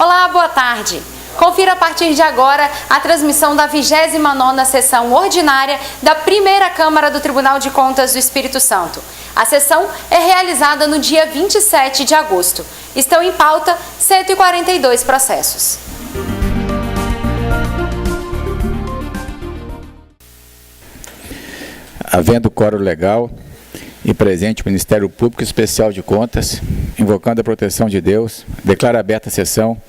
Olá, boa tarde. Confira a partir de agora a transmissão da 29ª sessão ordinária da primeira Câmara do Tribunal de Contas do Espírito Santo. A sessão é realizada no dia 27 de agosto. Estão em pauta 142 processos. Havendo quórum legal e presente o Ministério Público Especial de Contas, invocando a proteção de Deus, declaro aberta a sessão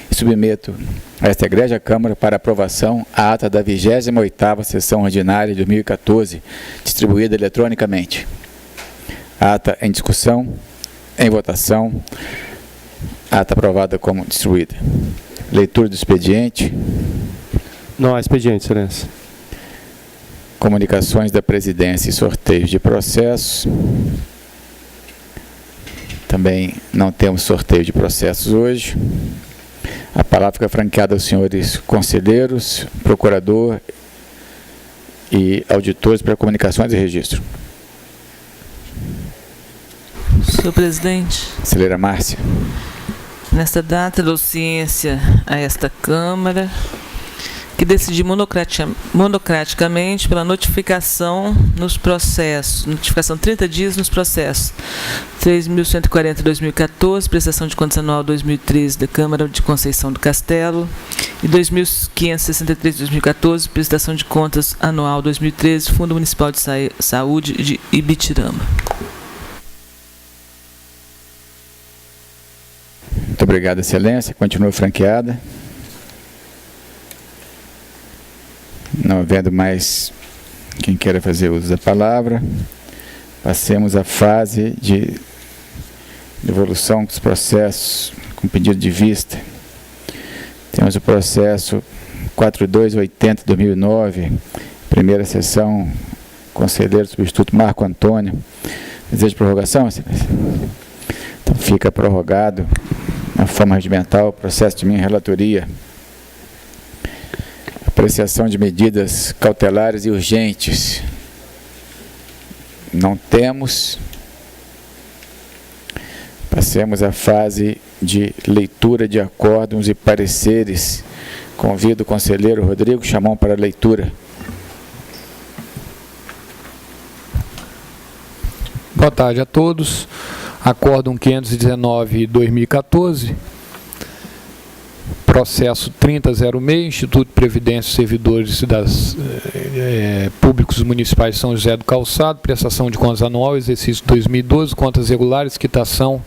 e submeto a esta Egrégia Câmara para aprovação a ata da 28ª Sessão Ordinária de 2014, distribuída eletronicamente. Ata em discussão, em votação, ata aprovada como distribuída. Leitura do expediente. Não há expediente, Excelência. Comunicações da Presidência e sorteios de processos. Também não temos sorteio de processos hoje. A palavra fica franqueada aos senhores conselheiros, procurador e auditores para comunicações e registro. Senhor presidente. Conselheira Márcia. Nesta data, dou ciência a esta Câmara que decidi monocraticamente pela notificação nos processos, notificação 30 dias nos processos 3.140/2014, prestação de contas anual 2013 da Câmara de Conceição do Castelo, e 2.563/2014, prestação de contas anual 2013, Fundo Municipal de Saúde de Ibitirama. Muito obrigado, Excelência. Continua franqueada. Não havendo mais quem queira fazer uso da palavra, passemos à fase de devolução dos processos com pedido de vista. Temos o processo 4280/2009, primeira sessão, conselheiro substituto Marco Antônio. Desejo de prorrogação, Excelência? Então fica prorrogado na forma regimental o processo de minha relatoria. Apreciação de medidas cautelares e urgentes. Não temos. Passemos à fase de leitura de acórdãos e pareceres. Convido o conselheiro Rodrigo Chamon para a leitura. Boa tarde a todos. Acórdão 519/2014. Processo 3006, Instituto de Previdência e Servidores Públicos Municipais de São José do Calçado, prestação de contas anual, exercício 2012, contas regulares, quitação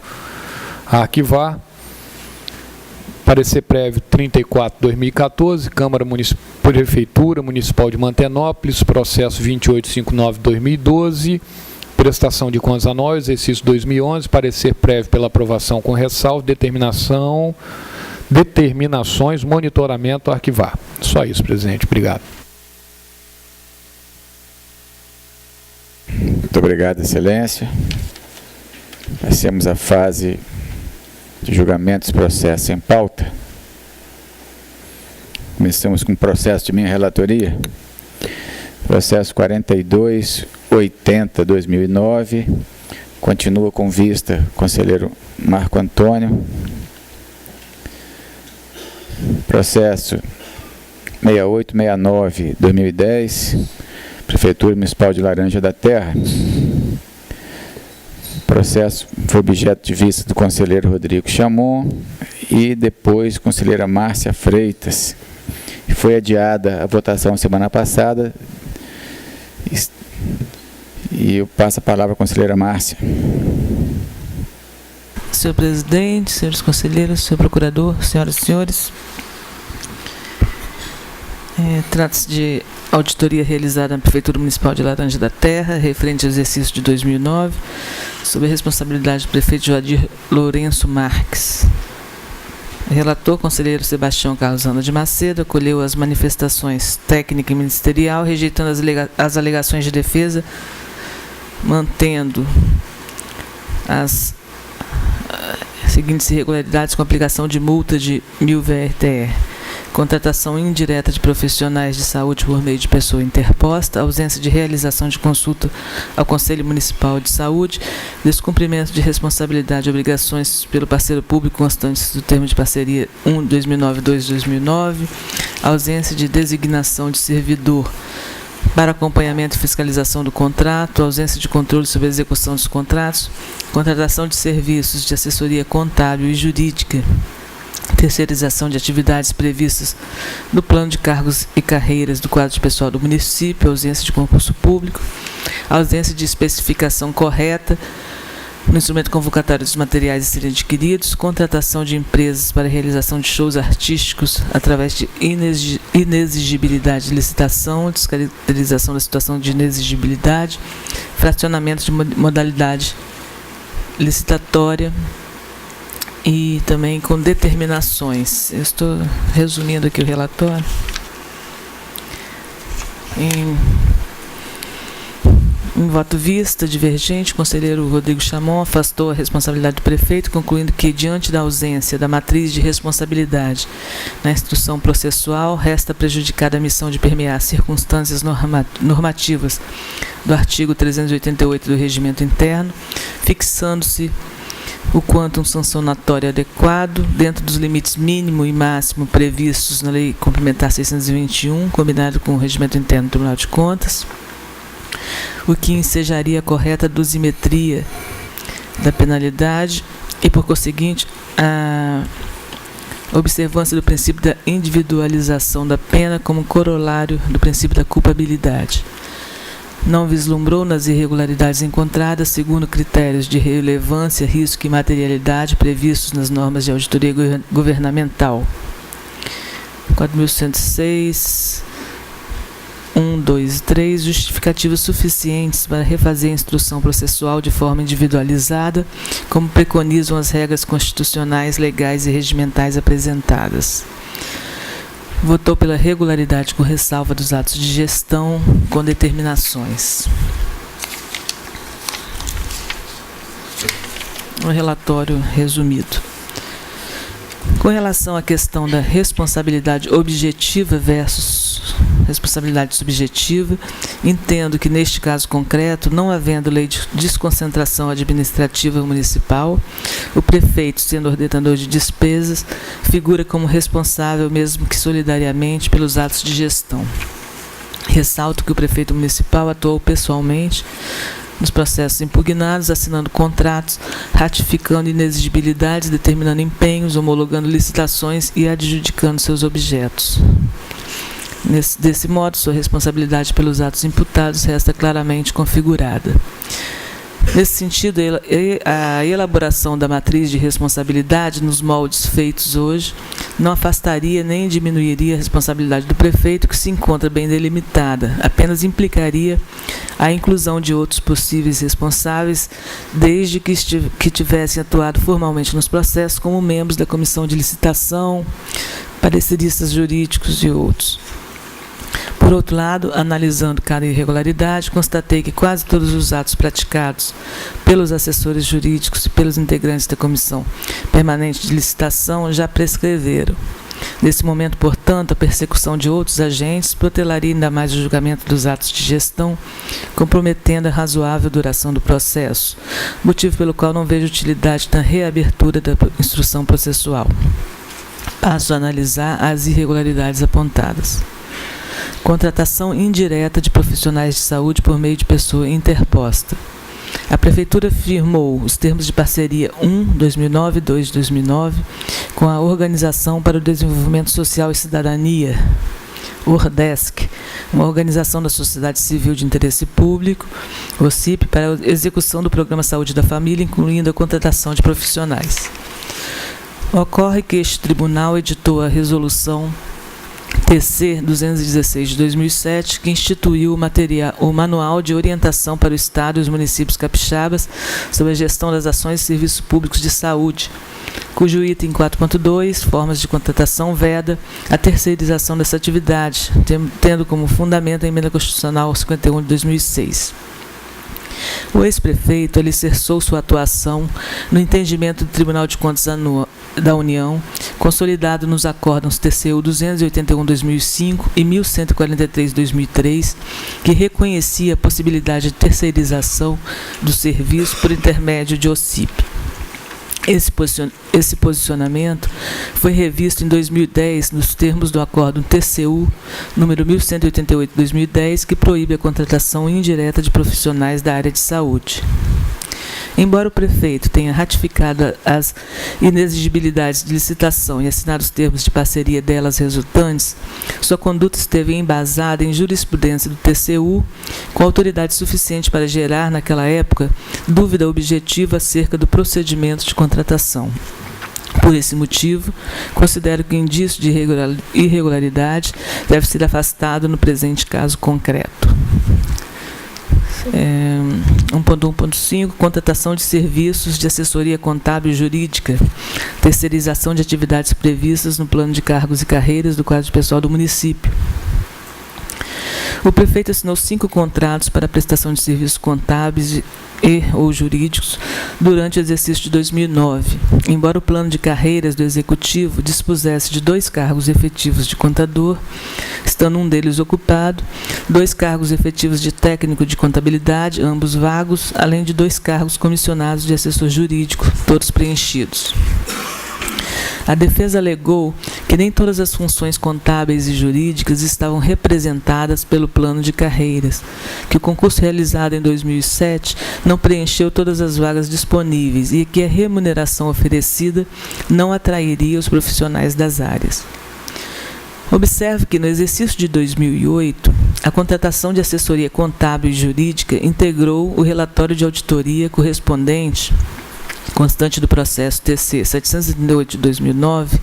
a arquivar. Parecer prévio 34/2014, Câmara Prefeitura Municipal de Mantenópolis, processo 2859/2012, prestação de contas anual, exercício 2011, parecer prévio pela aprovação com ressalva, determinações, monitoramento, arquivar. Só isso, presidente. Obrigado. Muito obrigado, Excelência. Passemos à fase de julgamento dos processos em pauta. Começamos com o processo de minha relatoria. Processo 4280/2009. Continua com vista conselheiro Marco Antônio. Processo 6869/2010, Prefeitura Municipal de Laranja da Terra. Processo foi objeto de vista do conselheiro Rodrigo Chamon e depois conselheira Márcia Freitas. Foi adiada a votação semana passada e eu passo a palavra à conselheira Márcia. Senhor presidente, senhores conselheiros, senhor procurador, senhoras e senhores, trata-se de auditoria realizada na Prefeitura Municipal de Laranja da Terra, referente ao exercício de 2009, sob a responsabilidade do prefeito Joadir Lourenço Marques. O relator, conselheiro Sebastião Carlos Ana de Macedo, acolheu as manifestações técnica e ministerial, rejeitando as alegações de defesa, mantendo as seguintes irregularidades com aplicação de multa de 1000 VRTR. contratação indireta de profissionais de saúde por meio de pessoa interposta, ausência de realização de consulta ao Conselho Municipal de Saúde, descumprimento de responsabilidade e obrigações pelo parceiro público constantes do termo de parceria 1/2009 e 2/2009, ausência de designação de servidor para acompanhamento e fiscalização do contrato, ausência de controle sobre a execução dos contratos, contratação de serviços de assessoria contábil e jurídica, terceirização de atividades previstas no plano de cargos e carreiras do quadro de pessoal do município, ausência de concurso público, ausência de especificação correta no instrumento convocatório dos materiais a serem adquiridos, contratação de empresas para realização de shows artísticos através de inexigibilidade de licitação, descaracterização da situação de inexigibilidade, fracionamento de modalidade licitatória e também com determinações. Eu estou resumindo aqui o relatório. Em voto vista, divergente, o conselheiro Rodrigo Chamon afastou a responsabilidade do prefeito, concluindo que, diante da ausência da matriz de responsabilidade na instrução processual, resta prejudicada a missão de permear circunstâncias normativas do artigo 388 do Regimento Interno, fixando-se o quantum sancionatório adequado, dentro dos limites mínimo e máximo previstos na Lei Complementar 621, combinado com o Regimento Interno do Tribunal de Contas, o que ensejaria a correta dosimetria da penalidade e, por conseguinte, a observância do princípio da individualização da pena como corolário do princípio da culpabilidade. Não vislumbrou nas irregularidades encontradas, segundo critérios de relevância, risco e materialidade previstos nas normas de auditoria governamental. 4.106... 1, 2 e 3, justificativas suficientes para refazer a instrução processual de forma individualizada, como preconizam as regras constitucionais, legais e regimentais apresentadas. Votou pela regularidade com ressalva dos atos de gestão com determinações. Um relatório resumido. Com relação à questão da responsabilidade objetiva versus responsabilidade subjetiva, entendo que, neste caso concreto, não havendo lei de desconcentração administrativa municipal, o prefeito, sendo ordenador de despesas, figura como responsável, mesmo que solidariamente, pelos atos de gestão. Ressalto que o prefeito municipal atuou pessoalmente nos processos impugnados, assinando contratos, ratificando inexigibilidades, determinando empenhos, homologando licitações e adjudicando seus objetos. Desse modo, sua responsabilidade pelos atos imputados resta claramente configurada. Nesse sentido, a elaboração da matriz de responsabilidade nos moldes feitos hoje não afastaria nem diminuiria a responsabilidade do prefeito, que se encontra bem delimitada, apenas implicaria a inclusão de outros possíveis responsáveis, desde que tivessem atuado formalmente nos processos como membros da comissão de licitação, pareceristas jurídicos e outros. Por outro lado, analisando cada irregularidade, constatei que quase todos os atos praticados pelos assessores jurídicos e pelos integrantes da comissão permanente de licitação já prescreveram. Nesse momento, portanto, a persecução de outros agentes protelaria ainda mais o julgamento dos atos de gestão, comprometendo a razoável duração do processo, motivo pelo qual não vejo utilidade na reabertura da instrução processual. Passo a analisar as irregularidades apontadas. Contratação indireta de profissionais de saúde por meio de pessoa interposta. A Prefeitura firmou os termos de parceria 1/2009 e 2/2009 com a Organização para o Desenvolvimento Social e Cidadania, ORDESC, uma organização da sociedade civil de interesse público, OCIP, para a execução do Programa Saúde da Família, incluindo a contratação de profissionais. Ocorre que este tribunal editou a resolução TC 216 de 2007, que instituiu o Manual de Orientação para o Estado e os Municípios Capixabas sobre a gestão das ações e serviços públicos de saúde, cujo item 4.2, formas de contratação, veda a terceirização dessa atividade, tendo como fundamento a Emenda Constitucional 51 de 2006. O ex-prefeito alicerçou sua atuação no entendimento do Tribunal de Contas da União, consolidado nos acórdãos TCU 281/2005 e 1143/2003, que reconhecia a possibilidade de terceirização do serviço por intermédio de OCIP. Esse posicionamento foi revisto em 2010 nos termos do Acórdão TCU número 1188/2010, que proíbe a contratação indireta de profissionais da área de saúde. Embora o prefeito tenha ratificado as inexigibilidades de licitação e assinado os termos de parceria delas resultantes, sua conduta esteve embasada em jurisprudência do TCU, com autoridade suficiente para gerar, naquela época, dúvida objetiva acerca do procedimento de contratação. Por esse motivo, considero que o indício de irregularidade deve ser afastado no presente caso concreto. 1.1.5, contratação de serviços de assessoria contábil e jurídica, terceirização de atividades previstas no plano de cargos e carreiras do quadro de pessoal do município. O prefeito assinou 5 contratos para a prestação de serviços contábeis ou jurídicos durante o exercício de 2009. Embora o plano de carreiras do Executivo dispusesse de 2 cargos efetivos de contador, estando um deles ocupado, 2 cargos efetivos de técnico de contabilidade, ambos vagos, além de 2 cargos comissionados de assessor jurídico, todos preenchidos. A defesa alegou que nem todas as funções contábeis e jurídicas estavam representadas pelo plano de carreiras, que o concurso realizado em 2007 não preencheu todas as vagas disponíveis e que a remuneração oferecida não atrairia os profissionais das áreas. Observe que no exercício de 2008, a contratação de assessoria contábil e jurídica integrou o relatório de auditoria correspondente constante do processo TC 738 de 2009,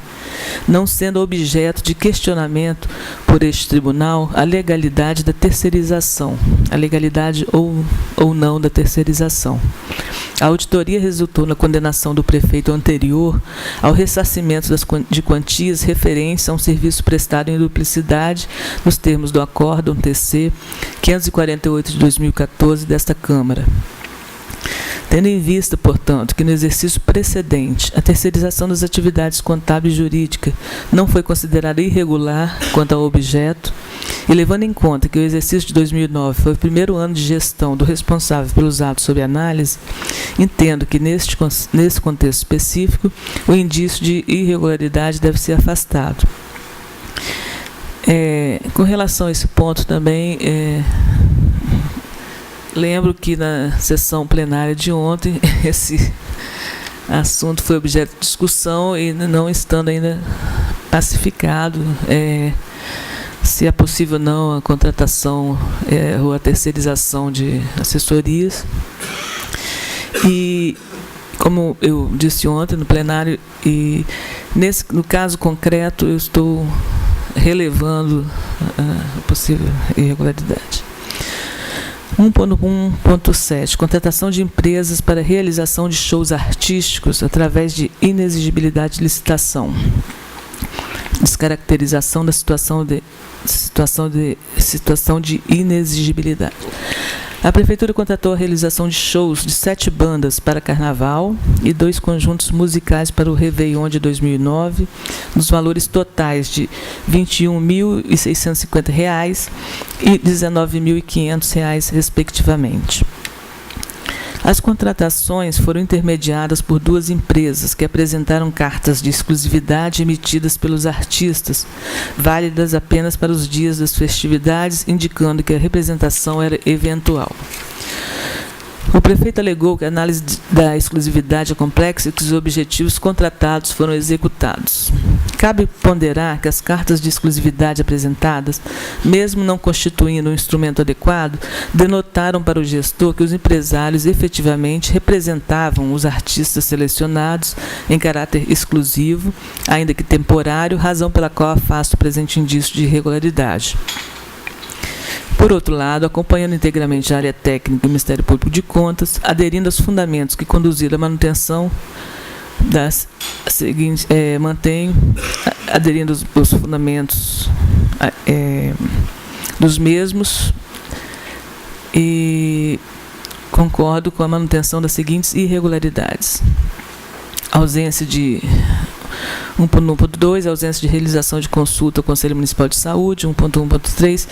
não sendo objeto de questionamento por este tribunal a legalidade da terceirização, a legalidade ou não da terceirização. A auditoria resultou na condenação do prefeito anterior ao ressarcimento de quantias referentes a um serviço prestado em duplicidade nos termos do Acórdão TC 548 de 2014 desta Câmara. Tendo em vista, portanto, que no exercício precedente a terceirização das atividades contábil e jurídica não foi considerada irregular quanto ao objeto, e levando em conta que o exercício de 2009 foi o primeiro ano de gestão do responsável pelos atos sob análise, entendo que nesse contexto específico o indício de irregularidade deve ser afastado. Com relação a esse ponto também, lembro que na sessão plenária de ontem esse assunto foi objeto de discussão e não estando ainda pacificado se é possível ou não a contratação ou a terceirização de assessorias. E como eu disse ontem no plenário, e no caso concreto eu estou relevando a possível irregularidade. 1.1.7 Contratação de empresas para realização de shows artísticos através de inexigibilidade de licitação. Descaracterização da situação de inexigibilidade. A Prefeitura contratou a realização de shows de 7 bandas para Carnaval e 2 conjuntos musicais para o Réveillon de 2009, nos valores totais de R$ 21.650 e R$ 19.500, respectivamente. As contratações foram intermediadas por 2 empresas que apresentaram cartas de exclusividade emitidas pelos artistas, válidas apenas para os dias das festividades, indicando que a representação era eventual. O prefeito alegou que a análise da exclusividade é complexa e que os objetivos contratados foram executados. Cabe ponderar que as cartas de exclusividade apresentadas, mesmo não constituindo um instrumento adequado, denotaram para o gestor que os empresários efetivamente representavam os artistas selecionados em caráter exclusivo, ainda que temporário, razão pela qual afasto o presente indício de irregularidade. Por outro lado, acompanhando integralmente a área técnica do Ministério Público de Contas, aderindo aos fundamentos que conduziram à manutenção das seguintes, aderindo aos fundamentos dos mesmos, e concordo com a manutenção das seguintes irregularidades: ausência de 1.1.2, ausência de realização de consulta ao Conselho Municipal de Saúde. 1.1.3,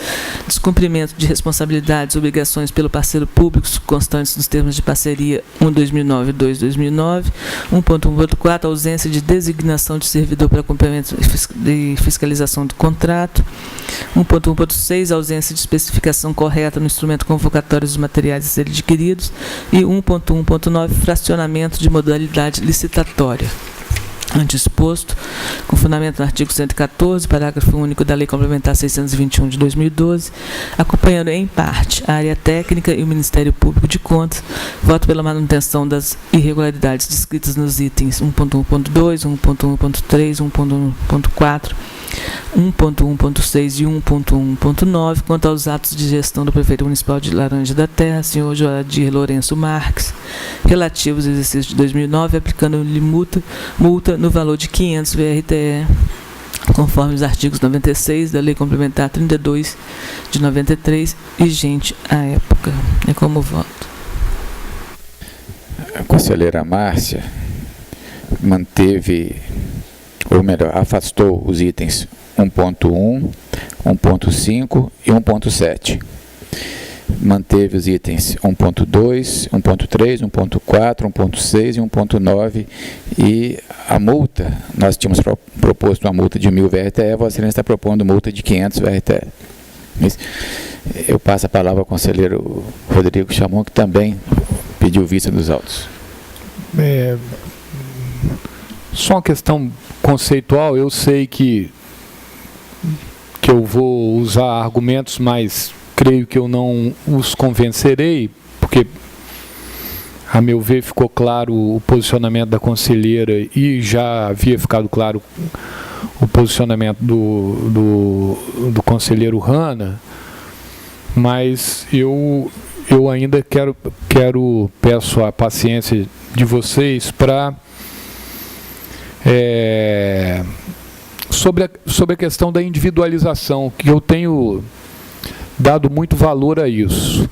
descumprimento de responsabilidades e obrigações pelo parceiro público constantes nos termos de parceria 1/2009 e 2/2009. 1.1.4, ausência de designação de servidor para cumprimento de fiscalização do contrato. 1.1.6, ausência de especificação correta no instrumento convocatório dos materiais a serem adquiridos. E 1.1.9, fracionamento de modalidade licitatória. Ante exposto, com fundamento no artigo 114, parágrafo único da Lei Complementar 621 de 2012, acompanhando em parte a área técnica e o Ministério Público de Contas, voto pela manutenção das irregularidades descritas nos itens 1.1.2, 1.1.3, 1.1.4, 1.1.6 e 1.1.9, quanto aos atos de gestão do Prefeito Municipal de Laranja da Terra, senhor Joadir Lourenço Marques, relativos ao exercício de 2009, aplicando-lhe multa no valor de 500 VRTE, conforme os artigos 96 da Lei Complementar 32 de 93, vigente à época. É como voto. A conselheira Márcia manteve, ou melhor, afastou os itens 1.1, 1.5 e 1.7. Manteve os itens 1.2, 1.3, 1.4, 1.6 e 1.9. E a multa, nós tínhamos proposto uma multa de 1.000 VRTE, Vossa Excelência está propondo multa de 500 VRTE. Eu passo a palavra ao conselheiro Rodrigo Chamon, que também pediu vista dos autos. Só uma questão conceitual, eu sei que eu vou usar argumentos, mas creio que eu não os convencerei, porque, a meu ver, ficou claro o posicionamento da conselheira e já havia ficado claro o posicionamento do conselheiro Hanna, mas eu ainda peço a paciência de vocês para sobre a questão da individualização, que eu tenho dado muito valor a isso.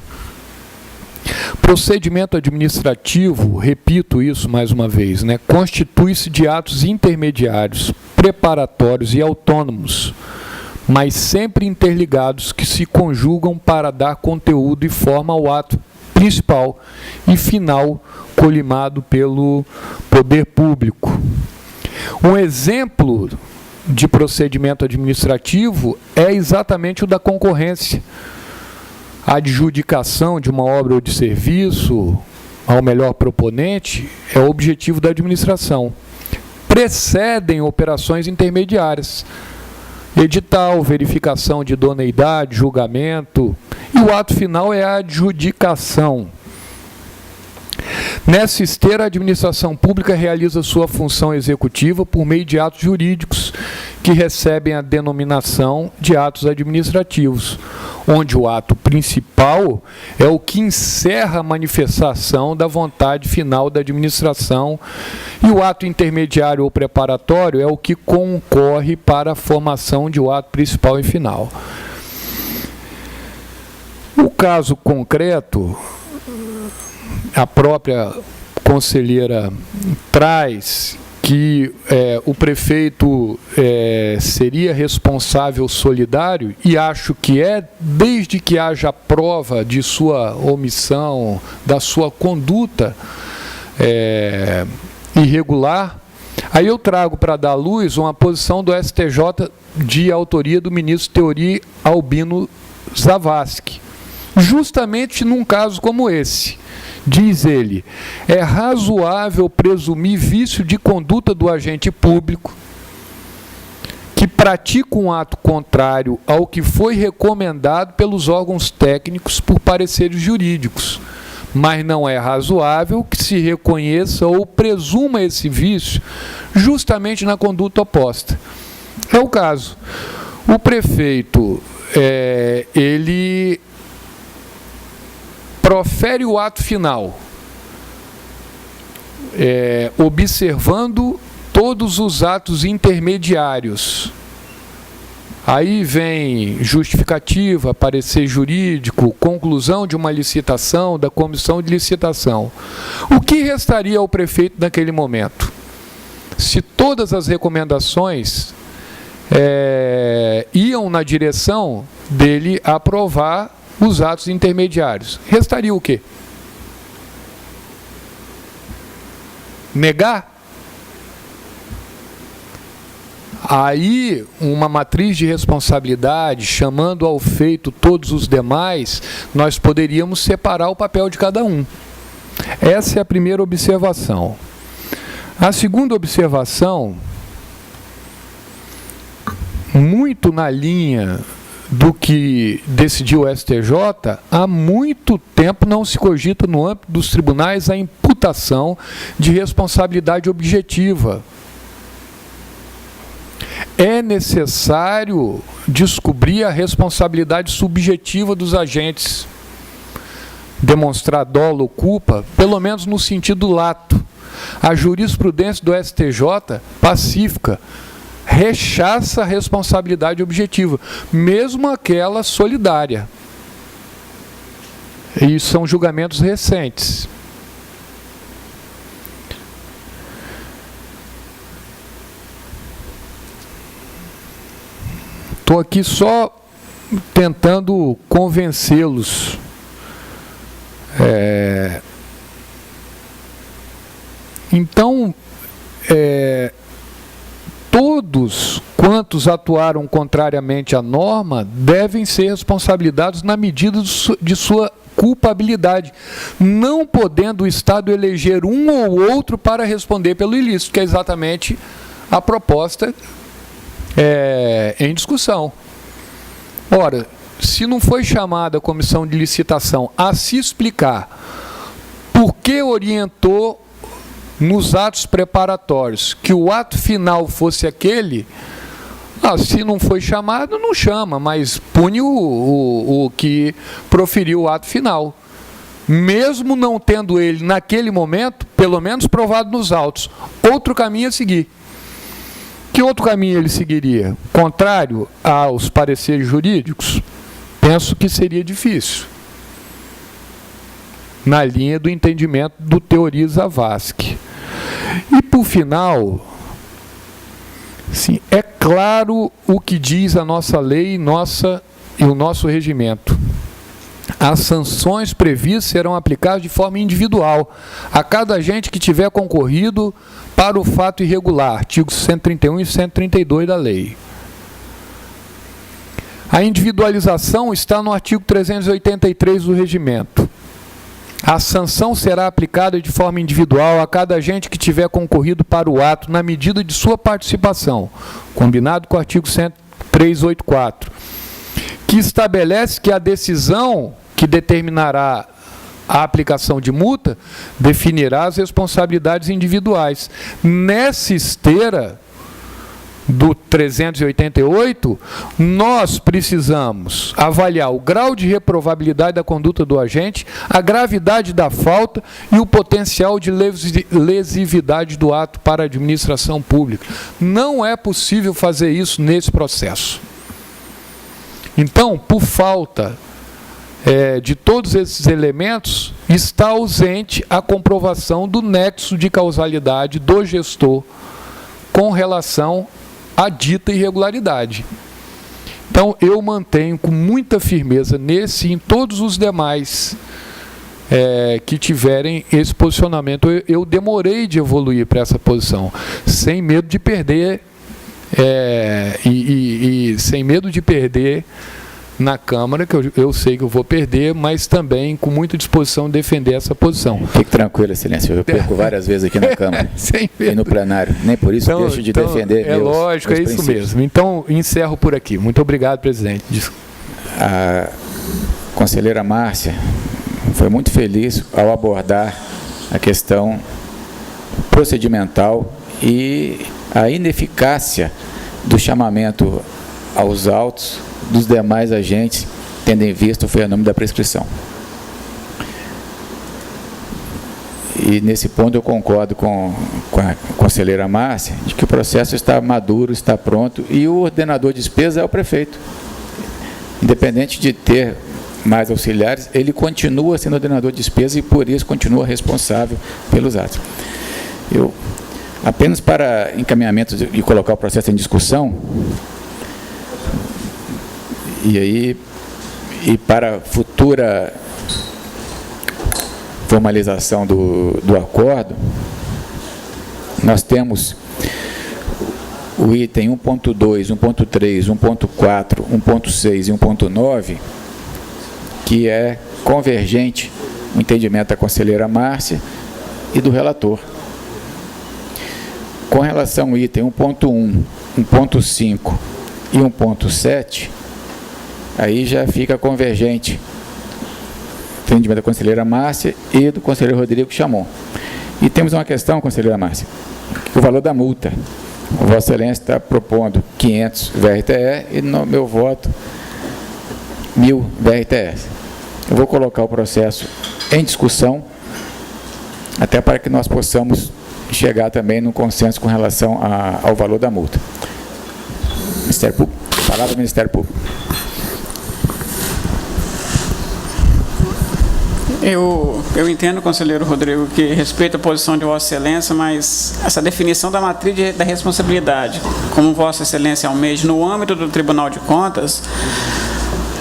Procedimento administrativo, repito isso mais uma vez, constitui-se de atos intermediários, preparatórios e autônomos, mas sempre interligados, que se conjugam para dar conteúdo e forma ao ato principal e final colimado pelo poder público. Um exemplo de procedimento administrativo é exatamente o da concorrência. A adjudicação de uma obra ou de serviço ao melhor proponente é o objetivo da administração. Precedem operações intermediárias, edital, verificação de idoneidade, julgamento, e o ato final é a adjudicação. Nessa esteira, a administração pública realiza sua função executiva por meio de atos jurídicos que recebem a denominação de atos administrativos, onde o ato principal é o que encerra a manifestação da vontade final da administração e o ato intermediário ou preparatório é o que concorre para a formação de o ato principal e final. O caso concreto, a própria conselheira traz que o prefeito seria responsável solidário, e acho que desde que haja prova de sua omissão, da sua conduta irregular. Aí eu trago para dar luz uma posição do STJ de autoria do ministro Teori Albino Zavascki, justamente num caso como esse. Diz ele, é razoável presumir vício de conduta do agente público que pratica um ato contrário ao que foi recomendado pelos órgãos técnicos por pareceres jurídicos, mas não é razoável que se reconheça ou presuma esse vício justamente na conduta oposta. É o caso. O prefeito, ele profere o ato final, observando todos os atos intermediários. Aí vem justificativa, parecer jurídico, conclusão de uma licitação, da comissão de licitação. O que restaria ao prefeito naquele momento? se todas as recomendações iam na direção dele aprovar os atos intermediários. Restaria o quê? Negar? Aí, uma matriz de responsabilidade, chamando ao feito todos os demais, nós poderíamos separar o papel de cada um. Essa é a primeira observação. A segunda observação, muito na linha do que decidiu o STJ, há muito tempo não se cogita no âmbito dos tribunais a imputação de responsabilidade objetiva. É necessário descobrir a responsabilidade subjetiva dos agentes, demonstrar dolo ou culpa, pelo menos no sentido lato. A jurisprudência do STJ, pacífica, rechaça a responsabilidade objetiva, mesmo aquela solidária. E são julgamentos recentes. Estou aqui só tentando convencê-los. Então, todos quantos atuaram contrariamente à norma devem ser responsabilizados na medida de sua culpabilidade, não podendo o Estado eleger um ou outro para responder pelo ilícito, que é exatamente a proposta em discussão. Ora, se não foi chamada a comissão de licitação a se explicar por que orientou nos atos preparatórios que o ato final fosse aquele, se não foi chamado, não chama, mas pune o que proferiu o ato final. Mesmo não tendo ele, naquele momento, pelo menos provado nos autos, outro caminho a seguir. Que outro caminho ele seguiria? Contrário aos pareceres jurídicos? Penso que seria difícil. Na linha do entendimento do Teori Zavascki. E, por final, sim, é claro o que diz a nossa lei e o nosso regimento. As sanções previstas serão aplicadas de forma individual a cada agente que tiver concorrido para o fato irregular, artigos 131 e 132 da lei. A individualização está no artigo 383 do regimento. A sanção será aplicada de forma individual a cada agente que tiver concorrido para o ato na medida de sua participação, combinado com o artigo 384, que estabelece que a decisão que determinará a aplicação de multa definirá as responsabilidades individuais. Nessa esteira do 388, nós precisamos avaliar o grau de reprovabilidade da conduta do agente, a gravidade da falta e o potencial de lesividade do ato para a administração pública. Não é possível fazer isso nesse processo. Então, por falta de todos esses elementos, está ausente a comprovação do nexo de causalidade do gestor com relação à dita irregularidade. Então, eu mantenho com muita firmeza nesse e em todos os demais que tiverem esse posicionamento. Eu demorei de evoluir para essa posição, sem medo de perder, sem medo de perder na Câmara, que eu sei que eu vou perder, mas também com muita disposição de defender essa posição. Fique tranquilo, Excelência, eu perco várias vezes aqui na Câmara e no plenário, nem por isso deixo de defender meus lógico, meus isso mesmo. Então, encerro por aqui. Muito obrigado, presidente. A conselheira Márcia foi muito feliz ao abordar a questão procedimental e a ineficácia do chamamento aos autos dos demais agentes, tendo em vista o fenômeno da prescrição. E nesse ponto eu concordo com a conselheira Márcia, de que o processo está maduro, está pronto, e o ordenador de despesa é o prefeito. Independente de ter mais auxiliares, ele continua sendo ordenador de despesa e por isso continua responsável pelos atos. Eu Apenas para encaminhamento e colocar o processo em discussão, e para futura formalização do acordo, nós temos o item 1.2, 1.3, 1.4, 1.6 e 1.9, que é convergente o entendimento da conselheira Márcia e do relator. Com relação ao item 1.1, 1.5 e 1.7, aí já fica convergente o entendimento da conselheira Márcia e do conselheiro Rodrigo Chamon. E temos uma questão, conselheira Márcia, o valor da multa. Vossa Excelência está propondo 500 VRTE e no meu voto 1.000 VRTE. Eu vou colocar o processo em discussão, até para que nós possamos chegar também no consenso com relação ao valor da multa. Ministério Público. Palavra do Ministério Público. Eu entendo, conselheiro Rodrigo, que respeita a posição de Vossa Excelência, mas essa definição da matriz da responsabilidade, como Vossa Excelência almeja, no âmbito do Tribunal de Contas,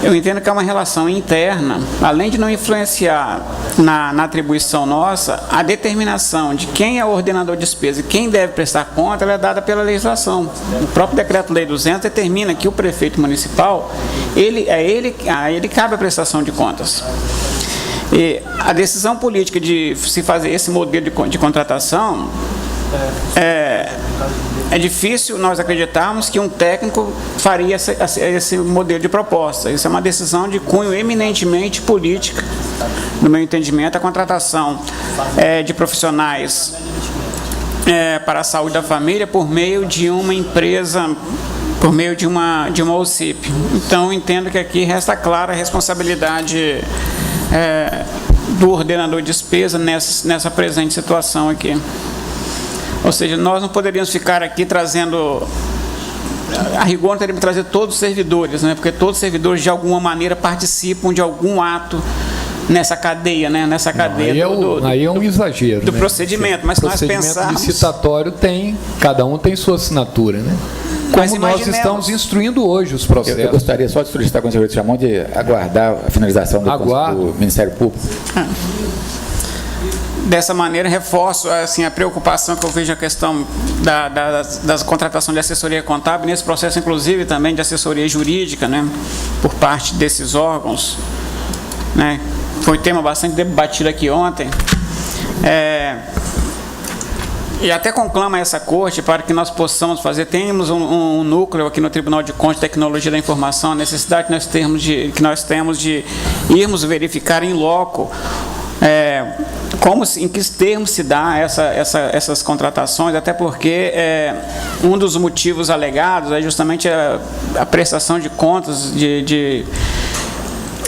eu entendo que é uma relação interna, além de não influenciar na atribuição nossa, a determinação de quem é o ordenador de despesa e quem deve prestar conta, ela é dada pela legislação. O próprio Decreto-Lei 200 determina que o prefeito municipal, a ele cabe a prestação de contas. E a decisão política de se fazer esse modelo de contratação é difícil nós acreditarmos que um técnico faria esse modelo de proposta. Isso é uma decisão de cunho eminentemente política, no meu entendimento. A contratação de profissionais para a saúde da família por meio de uma empresa, por meio de uma OCIP. Então, entendo que aqui resta clara a responsabilidade do ordenador de despesa nessa presente situação aqui. Ou seja, nós não poderíamos ficar aqui trazendo, a rigor não teríamos que trazer todos os servidores, né? Porque todos os servidores de alguma maneira participam de algum ato nessa cadeia, né? Nessa cadeia aí é um exagero, do né? procedimento, mas se nós pensarmos... licitatório cada um tem sua assinatura, né? Como nós estamos instruindo hoje os processos. Eu gostaria só de solicitar com o conselheiro Chamon de aguardar a finalização do Ministério Público. Dessa maneira, reforço assim, a preocupação que eu vejo a questão da contratação de assessoria contábil, nesse processo, inclusive, também de assessoria jurídica, né, por parte desses órgãos, né, foi tema bastante debatido aqui ontem, e até conclama essa corte para que nós possamos fazer, temos um núcleo aqui no Tribunal de Contas de Tecnologia da Informação, a necessidade que nós temos de irmos verificar em loco em que termos se dá essas contratações, até porque um dos motivos alegados é justamente a prestação de contas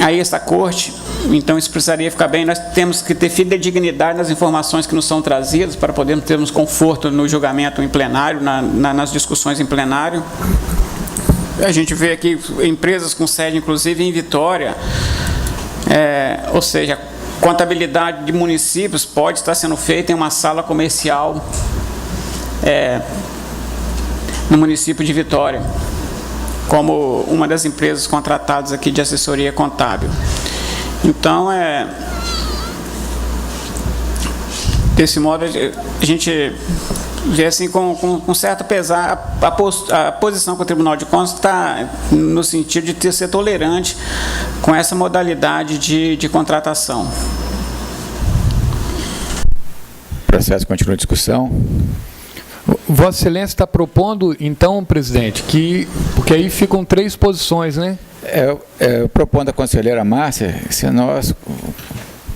a esta corte. Então, isso precisaria ficar bem. Nós temos que ter fidedignidade nas informações que nos são trazidas para podermos termos conforto no julgamento em plenário, nas discussões em plenário. A gente vê aqui empresas com sede, inclusive, em Vitória, ou seja, contabilidade de municípios pode estar sendo feita em uma sala comercial no município de Vitória, como uma das empresas contratadas aqui de assessoria contábil. Então, desse modo, a gente vê assim com certo pesar a posição que o Tribunal de Contas está no sentido de ser tolerante com essa modalidade de contratação. O processo continua em discussão. Vossa Excelência está propondo, então, presidente, porque aí ficam 3 posições, né? Propondo a conselheira Márcia, se nós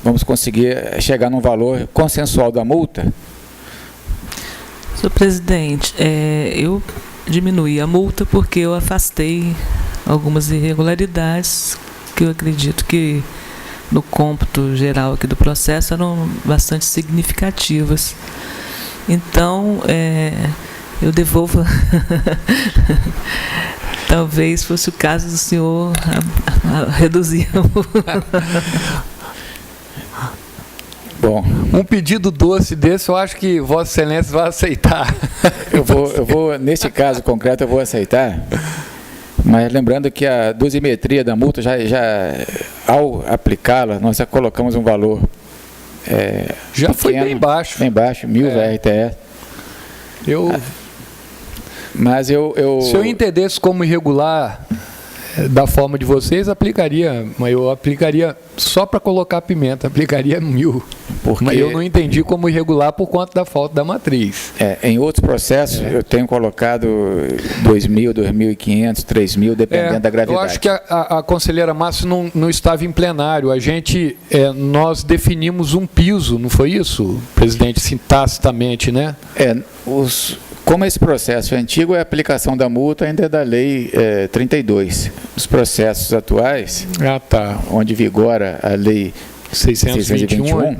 vamos conseguir chegar num valor consensual da multa. Senhor presidente, eu diminuí a multa porque eu afastei algumas irregularidades que eu acredito que no cômputo geral aqui do processo eram bastante significativas. Então, eu devolvo... Talvez fosse o caso do senhor reduzir a multa. Bom, Um pedido doce desse, eu acho que Vossa Excelência vai aceitar. eu vou, nesse caso concreto, eu vou aceitar, mas lembrando que a dosimetria da multa, já ao aplicá-la, nós já colocamos um valor Já pequeno, foi bem baixo. Bem baixo, 1.000 VRTS. Mas Se eu entendesse como irregular da forma de vocês, aplicaria, mas eu aplicaria só para colocar pimenta, aplicaria 1.000. Porque Mas eu não entendi como irregular por conta da falta da matriz. em outros processos eu tenho colocado 2.000, 2.500, 3.000, dependendo da gravidade. Eu acho que a conselheira Márcia não estava em plenário. Nós definimos um piso, não foi isso, presidente, assim, tacitamente, né? Como esse processo é antigo, a aplicação da multa ainda é da lei 32. Os processos atuais, onde vigora a lei 621,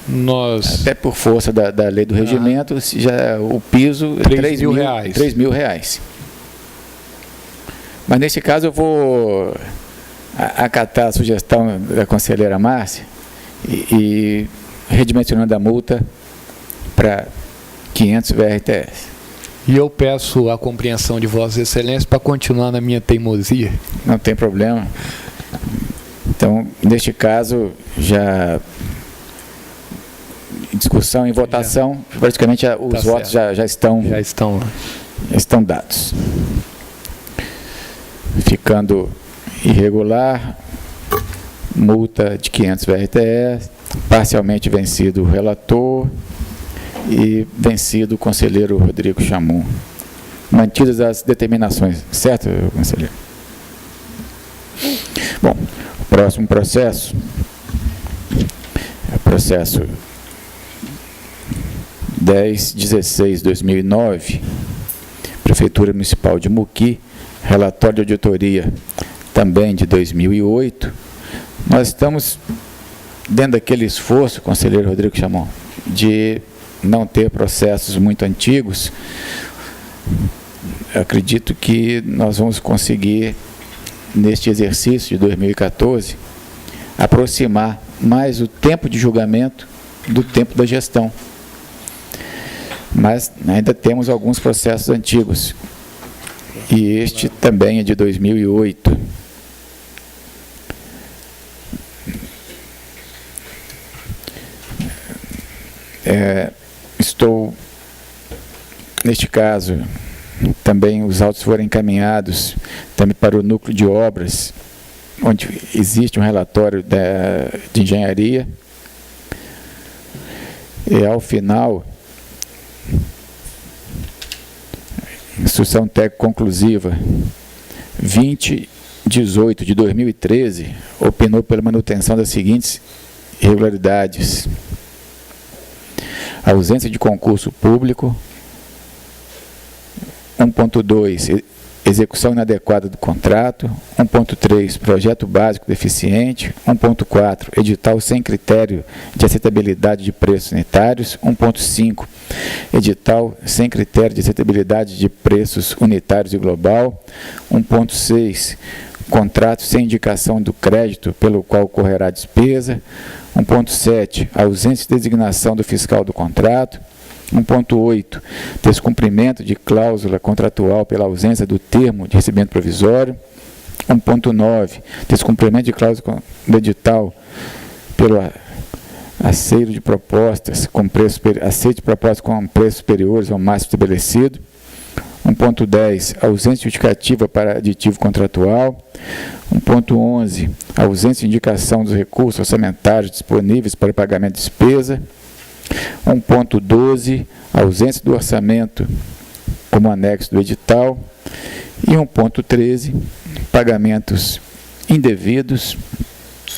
nós até por força da lei do regimento, já o piso é 3.000 reais. Mas nesse caso eu vou acatar a sugestão da conselheira Márcia e redimensionando a multa para 500 VRTS. E eu peço a compreensão de Vossa Excelência para continuar na minha teimosia. Não tem problema. Então, neste caso, já em discussão, em votação, praticamente os votos já estão dados. Ficando irregular, multa de 500 VRTS, parcialmente vencido o relator e vencido o conselheiro Rodrigo Chamum. Mantidas as determinações, certo, conselheiro? Bom, o próximo processo é o processo 1016/2009, Prefeitura Municipal de Muqui, relatório de auditoria também de 2008. Nós estamos dentro daquele esforço, conselheiro Rodrigo Chamon, de não ter processos muito antigos. Acredito que nós vamos conseguir, neste exercício de 2014, aproximar mais o tempo de julgamento do tempo da gestão. Mas ainda temos alguns processos antigos, e este também é de 2008. Estou, neste caso, também os autos foram encaminhados também para o núcleo de obras, onde existe um relatório de engenharia, e ao final, instrução técnica conclusiva 2018 de 2013, opinou pela manutenção das seguintes irregularidades: ausência de concurso público. 1.2, execução inadequada do contrato. 1.3, projeto básico deficiente. 1.4, edital sem critério de aceitabilidade de preços unitários. 1.5, edital sem critério de aceitabilidade de preços unitários e global. 1.6, contrato sem indicação do crédito pelo qual ocorrerá a despesa. 1.7, ausência de designação do fiscal do contrato. 1.8, descumprimento de cláusula contratual pela ausência do termo de recebimento provisório. 1.9, descumprimento de cláusula do edital pelo aceite de propostas com preços superiores ao máximo estabelecido. 1.10, ausência justificativa para aditivo contratual. 1.11, ausência de indicação dos recursos orçamentários disponíveis para pagamento de despesa. 1.12, ausência do orçamento como anexo do edital. E 1.13, pagamentos indevidos,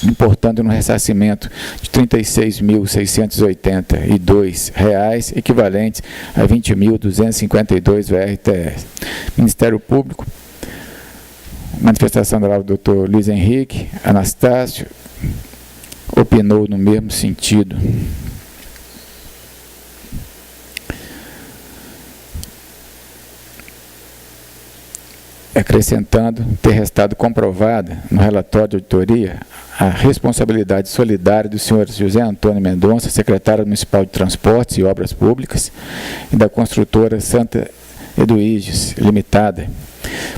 importando no ressarcimento de R$ 36.682, equivalentes a 20.252 VRTS. Ministério Público, manifestação da palavra do Dr. Luiz Henrique Anastácio, opinou no mesmo sentido. acrescentando ter restado comprovada no relatório de auditoria a responsabilidade solidária do senhor José Antônio Mendonça, secretário municipal de Transportes e Obras Públicas, e da construtora Santa Eduíges Limitada,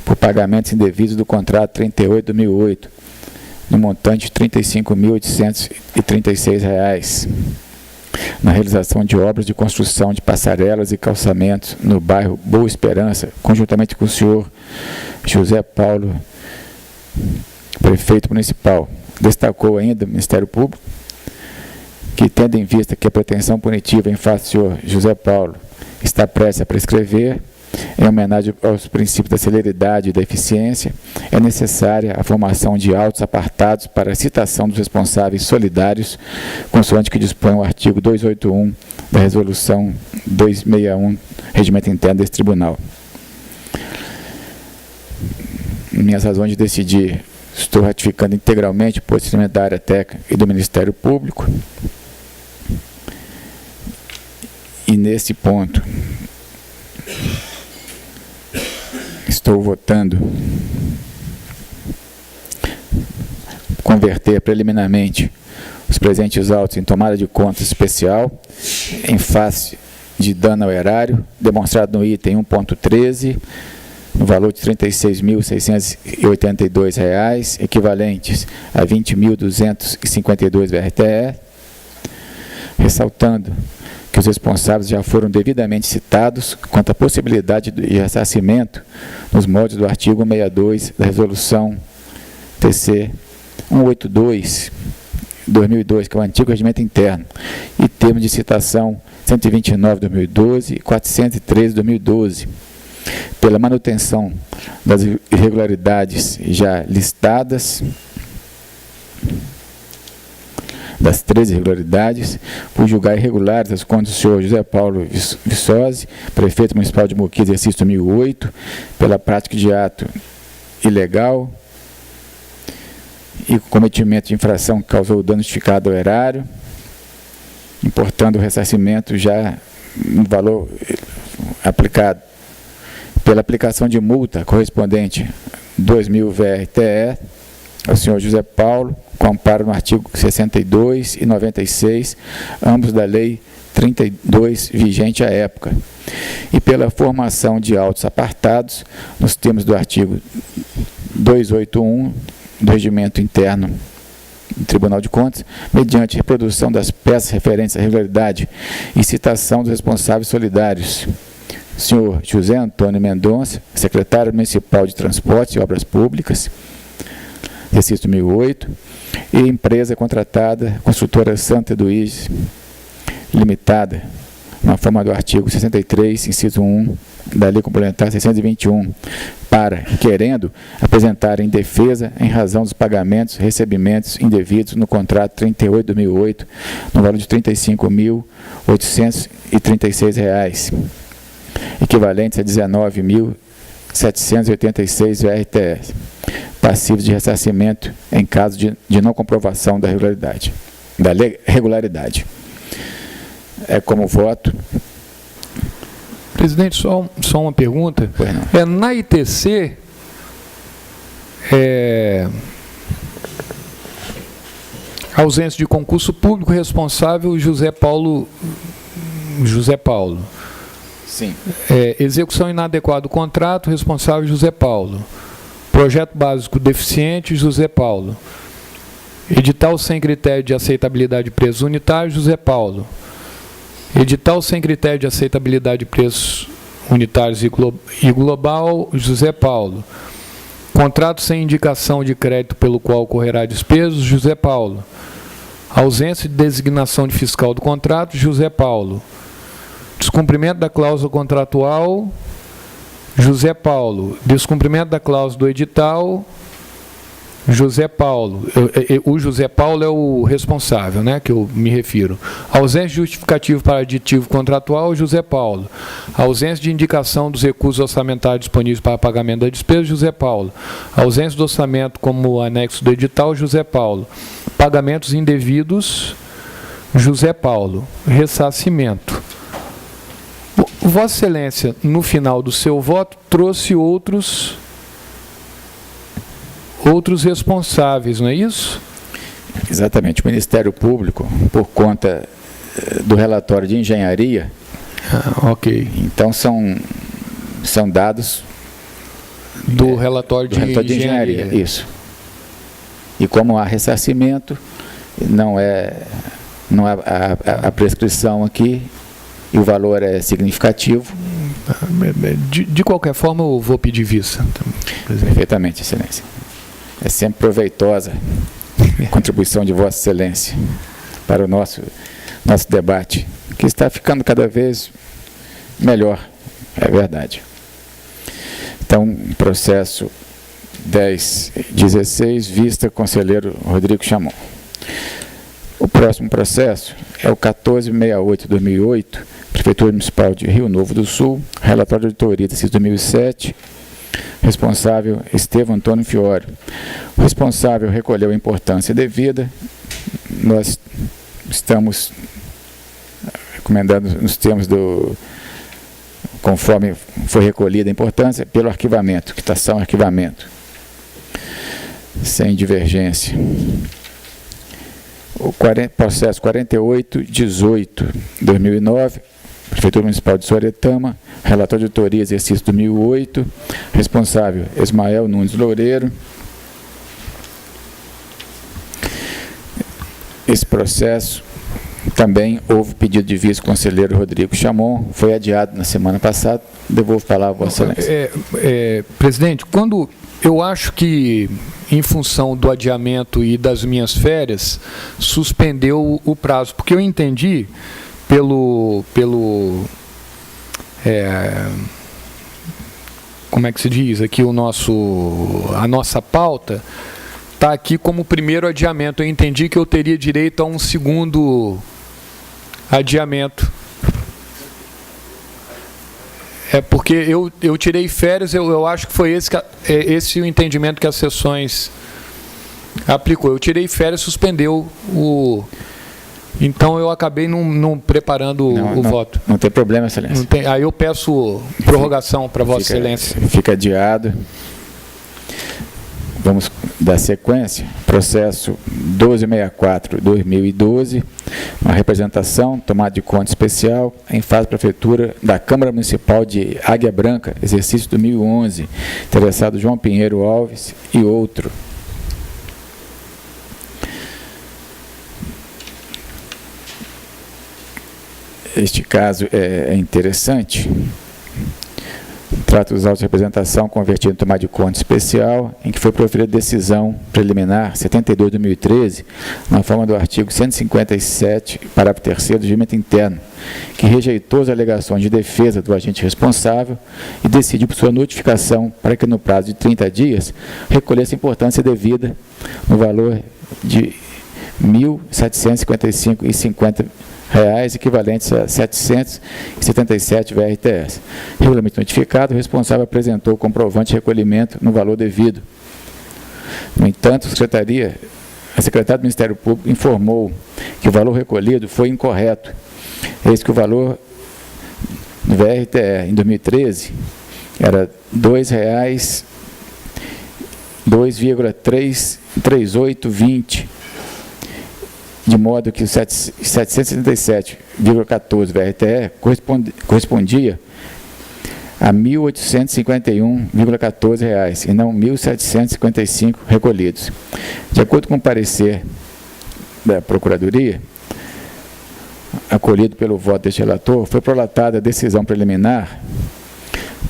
por pagamentos indevidos do contrato 38/2008, no montante de R$ 35.836, na realização de obras de construção de passarelas e calçamentos no bairro Boa Esperança, conjuntamente com o senhor José Paulo, prefeito municipal. Destacou ainda o Ministério Público que, tendo em vista que a pretensão punitiva em face do senhor José Paulo está prestes a prescrever, em homenagem aos princípios da celeridade e da eficiência, é necessária a formação de autos apartados para a citação dos responsáveis solidários, consoante que dispõe o artigo 281 da Resolução 261, Regimento Interno desse Tribunal. Minhas razões de decidir: estou ratificando integralmente o posicionamento da área técnica e do Ministério Público. E nesse ponto, estou votando converter preliminarmente os presentes autos em tomada de conta especial em face de dano ao erário, demonstrado no item 1.13, no valor de R$ 36.682, equivalentes a R$ 20.252 VRTE, ressaltando que os responsáveis já foram devidamente citados quanto à possibilidade de ressarcimento nos moldes do artigo 162 da Resolução TC 182/2002, que é o antigo regimento interno, e termos de citação 129/2012 e 413/2012, pela manutenção das irregularidades já listadas, das 13 irregularidades, por julgar irregulares as contas do senhor José Paulo Viçosi, prefeito municipal de Moqui, exercício 2008, pela prática de ato ilegal e cometimento de infração que causou dano justificado ao erário, importando o ressarcimento já no valor aplicado, pela aplicação de multa correspondente 2.000 VRTE ao senhor José Paulo, com amparo no artigo 62 e 96, ambos da Lei 32, vigente à época, e pela formação de autos apartados, nos termos do artigo 281 do Regimento Interno do Tribunal de Contas, mediante reprodução das peças referentes à irregularidade e citação dos responsáveis solidários: senhor José Antônio Mendonça, secretário municipal de Transportes e Obras Públicas, exercício 2008, e empresa contratada, construtora Santa Eduíges Limitada, na forma do artigo 63, inciso 1, da Lei Complementar 621, para, querendo, apresentarem defesa em razão dos pagamentos, recebimentos indevidos no contrato 38/2008, no valor de R$ 35.836, equivalentes a R$ 19.786 VRTE, passivos de ressarcimento em caso de não comprovação da regularidade. É como voto. Presidente, só uma pergunta. Na ITC, ausência de concurso público, responsável José Paulo. Sim. Execução inadequada do contrato, responsável José Paulo. Projeto básico deficiente, José Paulo. Edital sem critério de aceitabilidade de preços unitários, José Paulo. Edital sem critério de aceitabilidade de preços unitários e global, José Paulo. Contrato sem indicação de crédito pelo qual ocorrerá despesas, José Paulo. Ausência de designação de fiscal do contrato, José Paulo. Descumprimento da cláusula contratual, José Paulo. Descumprimento da cláusula do edital, José Paulo. O José Paulo é o responsável, né, que eu me refiro. Ausência de justificativo para aditivo contratual, José Paulo. Ausência de indicação dos recursos orçamentários disponíveis para pagamento da despesa, José Paulo. Ausência do orçamento como anexo do edital, José Paulo. Pagamentos indevidos, José Paulo. Ressarcimento. Vossa Excelência, no final do seu voto, trouxe outros outros responsáveis, não é isso? Exatamente. O Ministério Público, por conta do relatório de engenharia, Ok. então são dados Do relatório do relatório de engenharia. Isso. E como há ressarcimento, não é a prescrição aqui, e o valor é significativo. De qualquer forma, eu vou pedir vista. Perfeitamente, Excelência. É sempre proveitosa a contribuição de Vossa Excelência para o nosso debate, que está ficando cada vez melhor, é verdade. Então, processo 1016, vista conselheiro Rodrigo Chamon. O próximo processo é o 1468-2008, Prefeitura Municipal de Rio Novo do Sul, relatório de auditoria de 2007, responsável Estevão Antônio Fiore. O responsável recolheu a importância devida. Nós estamos recomendando nos termos conforme foi recolhida a importância, pelo arquivamento, quitação arquivamento, sem divergência. O processo 4818-2009, Prefeitura Municipal de Soretama, relatório de auditoria exercício 2008, responsável Ismael Nunes Loureiro. Esse processo também houve pedido de vice-conselheiro Rodrigo Chamon, foi adiado na semana passada. Devolvo a palavra a Vossa Excelência. Presidente, quando eu acho que, em função do adiamento e das minhas férias, suspendeu o prazo, porque eu entendi como é que se diz aqui, a nossa pauta está aqui como primeiro adiamento. Eu entendi que eu teria direito a um segundo adiamento. É porque eu tirei férias, eu acho que foi esse o entendimento que as sessões aplicou. Eu tirei férias, suspendeu o... Então eu acabei não preparando o voto. Não tem problema, Excelência. Aí eu peço prorrogação para Vossa Excelência. Fica adiado. Vamos dar sequência. Processo 1264-2012, uma representação, tomada de conta especial, em fase de prefeitura da Câmara Municipal de Águia Branca, exercício 2011, interessado João Pinheiro Alves e outro. Este caso é interessante. Trata dos autos de representação convertido em tomada de conta especial, em que foi proferida decisão preliminar 72 de 2013, na forma do artigo 157, parágrafo 3º do regimento interno, que rejeitou as alegações de defesa do agente responsável e decidiu por sua notificação para que, no prazo de 30 dias, recolhesse a importância devida no valor de R$ 1.755,50, equivalentes a 777 VRTS. Regulamento notificado, o responsável apresentou o comprovante de recolhimento no valor devido. No entanto, a secretária do Ministério Público informou que o valor recolhido foi incorreto. Eis que o valor do VRTE em 2013 era R$ 2,3820, de modo que o 777,14 VRTE correspondia a R$ 1.851,14 e não R$ 1.755 recolhidos. De acordo com o parecer da Procuradoria, acolhido pelo voto deste relator, foi prolatada a decisão preliminar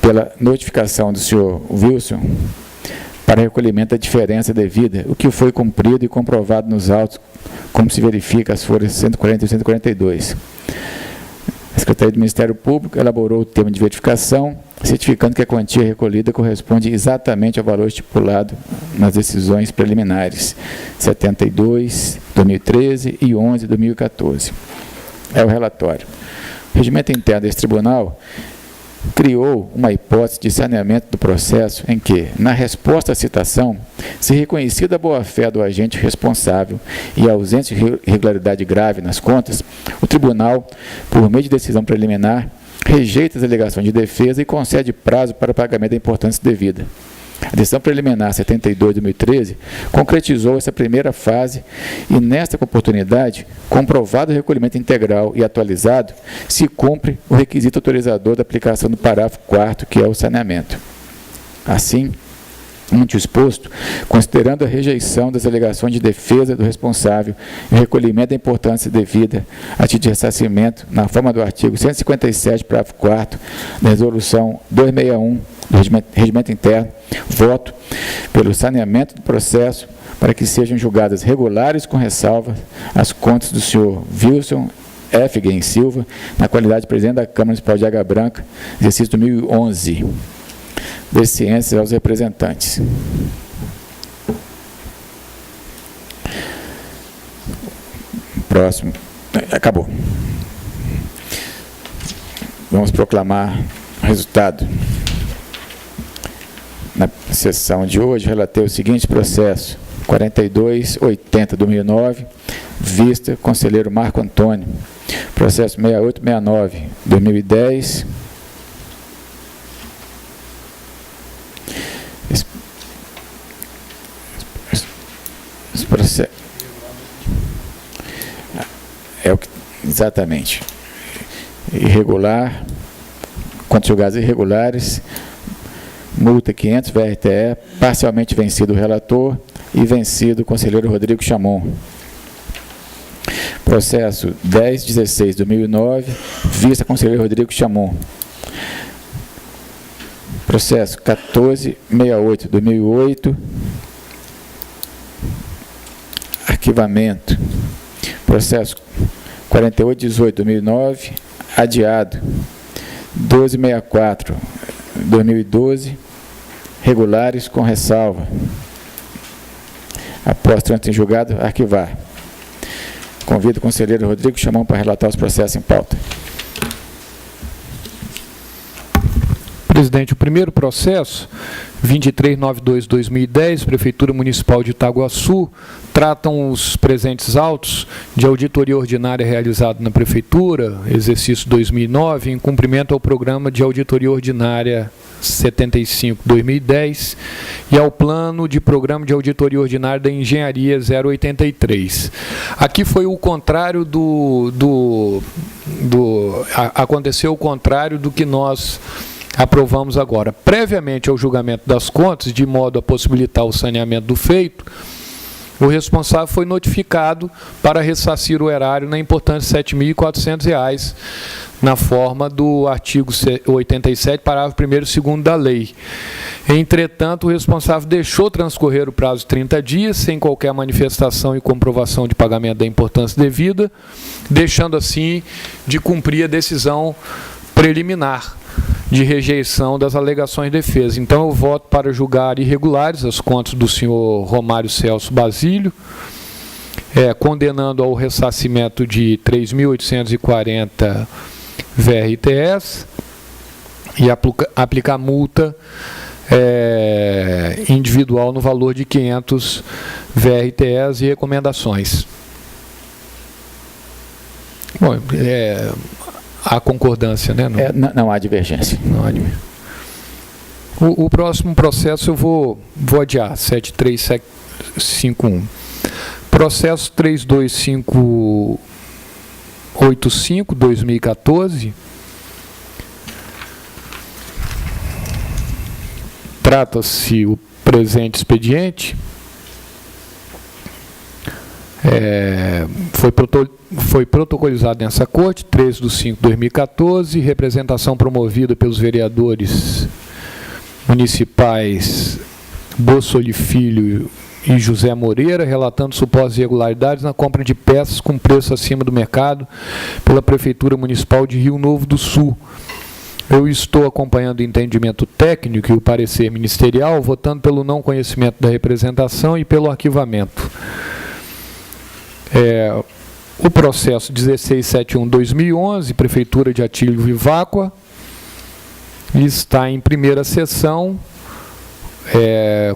pela notificação do senhor Wilson para recolhimento da diferença devida, o que foi cumprido e comprovado nos autos, como se verifica as folhas 140 e 142. A Secretaria do Ministério Público elaborou o termo de verificação, certificando que a quantia recolhida corresponde exatamente ao valor estipulado nas decisões preliminares 72, 2013 e 11, 2014. É o relatório. O regimento interno desse tribunal criou uma hipótese de saneamento do processo em que, na resposta à citação, se reconhecida a boa-fé do agente responsável e a ausência de irregularidade grave nas contas, o tribunal, por meio de decisão preliminar, rejeita as alegações de defesa e concede prazo para o pagamento da importância devida. A decisão preliminar 72 de 2013 concretizou essa primeira fase e, nesta oportunidade, comprovado o recolhimento integral e atualizado, se cumpre o requisito autorizador da aplicação do parágrafo 4º, que é o saneamento. Assim, ante o exposto, considerando a rejeição das alegações de defesa do responsável e o recolhimento da importância devida a título de ressarcimento na forma do artigo 157, parágrafo 4º da Resolução 261 do Regimento Interno, voto pelo saneamento do processo para que sejam julgadas regulares com ressalva as contas do senhor Wilson F. Guem Silva, na qualidade de presidente da Câmara Municipal de Água Branca, exercício 2011. De ciências aos representantes. Próximo. Acabou. Vamos proclamar o resultado. Na sessão de hoje, relatei o seguinte processo: 4280/2009, vista conselheiro Marco Antônio. Processo 6869/2010. É o que, exatamente. Irregular, contra julgados irregulares, multa 500 VRTE, parcialmente vencido o relator e vencido o conselheiro Rodrigo Chamon. Processo 1016/2009, vista conselheiro Rodrigo Chamon. Processo 1468/2008, arquivamento. Processo 4818/2009, adiado. 1264/2012, regulares com ressalva. Após trânsito em julgado, arquivar. Convido o conselheiro Rodrigo Chamon para relatar os processos em pauta. Presidente, o primeiro processo, 2392/2010, Prefeitura Municipal de Itaguaçu, tratam os presentes autos de auditoria ordinária realizada na Prefeitura, exercício 2009, em cumprimento ao Programa de Auditoria Ordinária 75/2010 e ao Plano de Programa de Auditoria Ordinária da Engenharia 083. Aqui foi o contrário aconteceu o contrário do que nós aprovamos agora. Previamente ao julgamento das contas, de modo a possibilitar o saneamento do feito, o responsável foi notificado para ressarcir o erário na importância de R$ 7.400, na forma do artigo 87, parágrafo 1º e 2º da lei. Entretanto, o responsável deixou transcorrer o prazo de 30 dias, sem qualquer manifestação e comprovação de pagamento da importância devida, deixando assim de cumprir a decisão preliminar de rejeição das alegações de defesa. Então, eu voto para julgar irregulares as contas do senhor Romário Celso Basílio, condenando ao ressarcimento de 3.840 VRTS e aplicar multa individual no valor de 500 VRTS e recomendações. Bom, há concordância, né? Não há divergência. Não há divergência. O próximo processo eu vou adiar, 73751. Processo 32585/2014. Trata-se o presente expediente. Foi protocolizado nessa corte, 13/5/2014, representação promovida pelos vereadores municipais Bossoli Filho e José Moreira, relatando supostas irregularidades na compra de peças com preço acima do mercado pela Prefeitura Municipal de Rio Novo do Sul. Eu estou acompanhando o entendimento técnico e o parecer ministerial, votando pelo não conhecimento da representação e pelo arquivamento. O processo 1671/2011, Prefeitura de Atílio Viváqua, está em primeira sessão,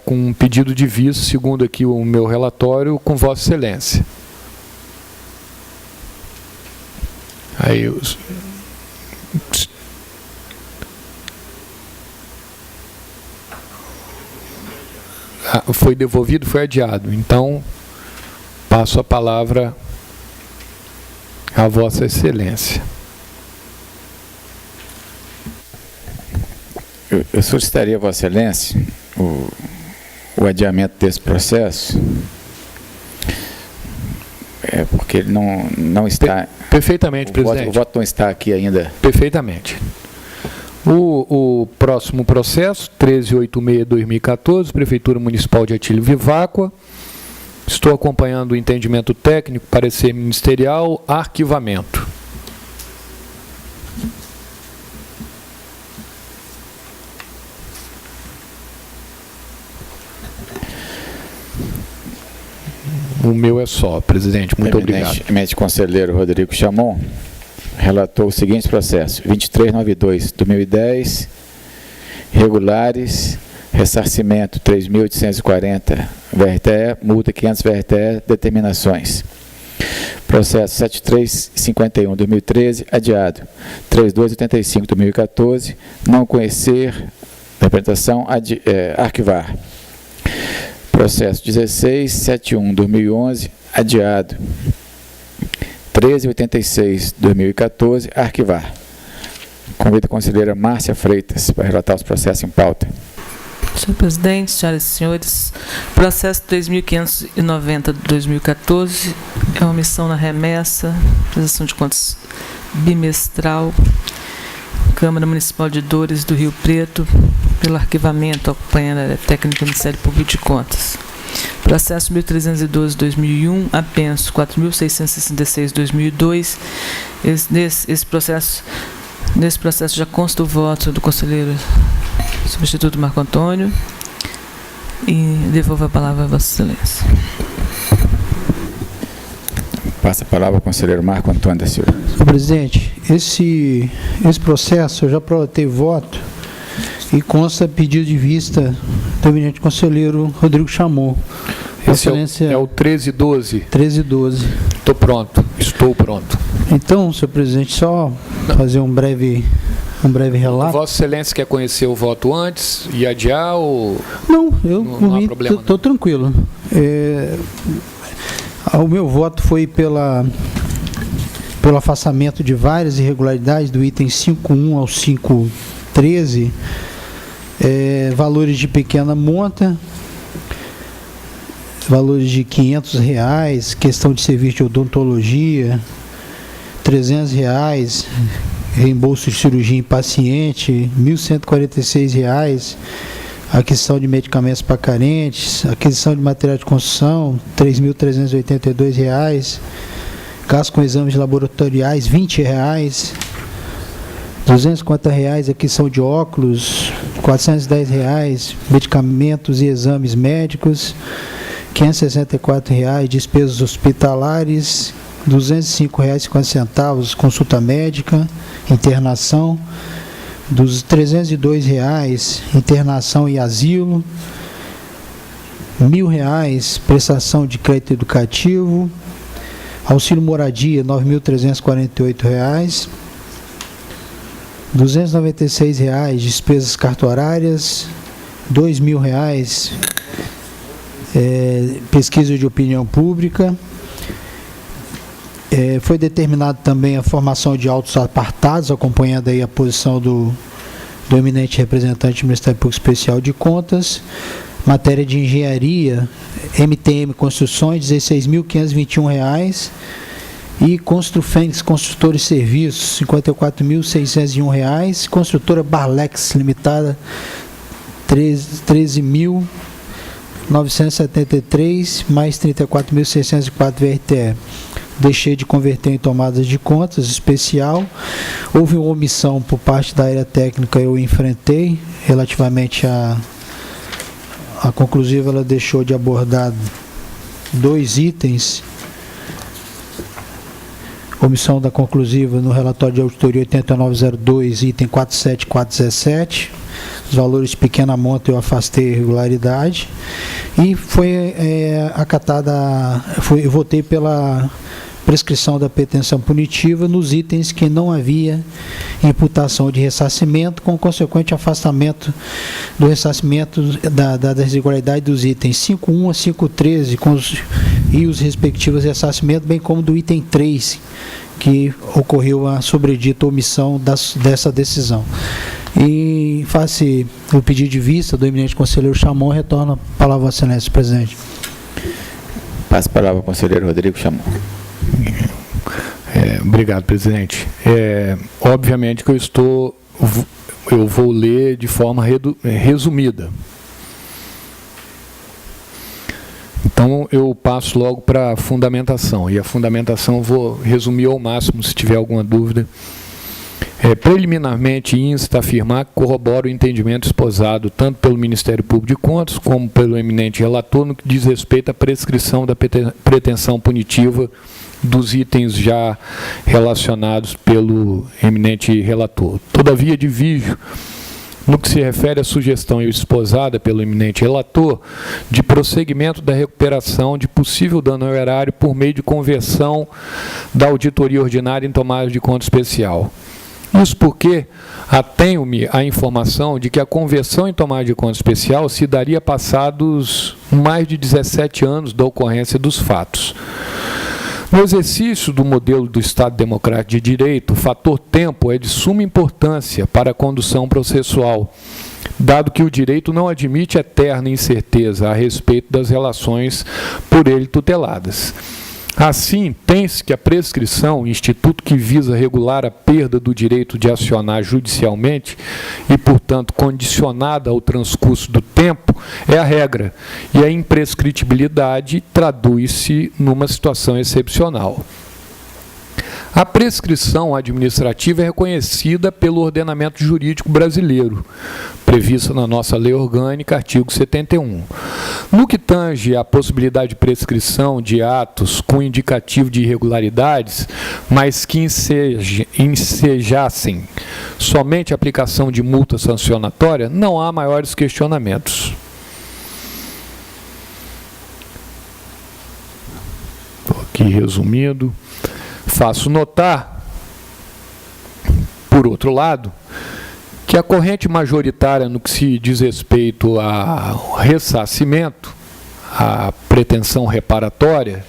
com um pedido de visto, segundo aqui o meu relatório, com Vossa Excelência. Aí foi devolvido, foi adiado. Então, passo a palavra a Vossa Excelência. Eu solicitaria a Vossa Excelência o adiamento desse processo, porque ele não está... Perfeitamente, presidente. O voto não está aqui ainda. Perfeitamente. O próximo processo, 1386-2014, Prefeitura Municipal de Atílio Viváqua. Estou acompanhando o entendimento técnico, parecer ministerial, arquivamento. O meu é só, presidente. Muito obrigado. Eminente conselheiro Rodrigo Chamon relatou o seguinte processo: 2392/2010, regulares, ressarcimento 3.840 VRTE, multa 500 VRTE, determinações. Processo 7351/2013, adiado. 3285/2014, não conhecer, interpretação, arquivar. Processo 1671/2011, adiado. 1386/2014, arquivar. Convido a conselheira Márcia Freitas para relatar os processos em pauta. Senhor presidente, senhoras e senhores, processo 3.590 de 2014 é uma omissão na remessa, prestação de contas bimestral, Câmara Municipal de Dores do Rio Preto, pelo arquivamento, acompanhando a área técnica do Ministério Público de Contas. Processo 1312 de 2001, apenso 4.666 de 2002. Nesse processo já consta o voto do conselheiro substituto Marco Antônio, e devolvo a palavra a Vossa Excelência. Passa a palavra ao conselheiro Marco Antônio da Silva. Senhor presidente, esse processo eu já protei voto e consta pedido de vista do eminente conselheiro Rodrigo Chamon. Esse é o 1312? 1312. Estou pronto. Então, senhor presidente, só fazer um breve relato. Vossa Excelência quer conhecer o voto antes e adiar ou... Não, eu não há problema, estou tranquilo. O meu voto foi pelo afastamento de várias irregularidades do item 5.1 ao 5.13, valores de pequena monta, valores de R$500, questão de serviço de odontologia, R$300, reembolso de cirurgia em paciente, R$1.146, aquisição de medicamentos para carentes, aquisição de material de construção, R$3.382, gasto com exames laboratoriais, R$20, R$250, aquisição de óculos, R$410, medicamentos e exames médicos, R$564, despesas hospitalares, R$205,50, consulta médica, internação, dos R$302, internação e asilo, R$1.000, prestação de crédito educativo, auxílio moradia, R$9.348, R$296, despesas cartorárias, R$2.000, pesquisa de opinião pública. Foi determinado também a formação de autos apartados, acompanhando aí a posição do eminente representante do Ministério Público Especial de Contas. Matéria de engenharia, MTM Construções, R$16.521. E Construfênix Construtores e Serviços, R$54.601. Construtora Barlex Limitada, R$13.973, mais R$34.604 VRTE. Deixei de converter em tomadas de contas especial. Houve uma omissão por parte da área técnica, eu enfrentei, relativamente a conclusiva, ela deixou de abordar 2 itens. Omissão da conclusiva no relatório de auditoria 8902, item 47417. Os valores de pequena monta eu afastei a irregularidade. E foi acatada, eu votei pela prescrição da pretensão punitiva nos itens que não havia imputação de ressarcimento, com consequente afastamento do ressarcimento da desigualdade dos itens 5.1 a 5.13 e os respectivos ressarcimentos, bem como do item 3, que ocorreu a sobredita omissão dessa decisão. E face o pedido de vista do eminente conselheiro Chamon, retorno a palavra a excelência, presidente. Passo a palavra ao conselheiro Rodrigo Chamon. Obrigado, presidente. Obviamente que eu vou ler de forma resumida. Então, eu passo logo para a fundamentação. E a fundamentação eu vou resumir ao máximo, se tiver alguma dúvida. Preliminarmente, insta a afirmar que corrobora o entendimento esposado tanto pelo Ministério Público de Contas como pelo eminente relator no que diz respeito à prescrição da pretensão punitiva dos itens já relacionados pelo eminente relator. Todavia, divijo no que se refere à sugestão esposada pelo eminente relator de prosseguimento da recuperação de possível dano ao erário por meio de conversão da auditoria ordinária em tomada de conta especial. Isso porque atenho-me à informação de que a conversão em tomada de conta especial se daria passados mais de 17 anos da ocorrência dos fatos. No exercício do modelo do Estado Democrático de Direito, o fator tempo é de suma importância para a condução processual, dado que o direito não admite eterna incerteza a respeito das relações por ele tuteladas. Assim, tem-se que a prescrição, instituto que visa regular a perda do direito de acionar judicialmente e, portanto, condicionada ao transcurso do tempo, é a regra, e a imprescritibilidade traduz-se numa situação excepcional. A prescrição administrativa é reconhecida pelo ordenamento jurídico brasileiro, prevista na nossa lei orgânica, artigo 71. No que tange à possibilidade de prescrição de atos com indicativo de irregularidades, mas que ensejassem somente a aplicação de multa sancionatória, não há maiores questionamentos. Estou aqui resumindo. Faço notar, por outro lado, que a corrente majoritária no que se diz respeito ao ressarcimento, à pretensão reparatória,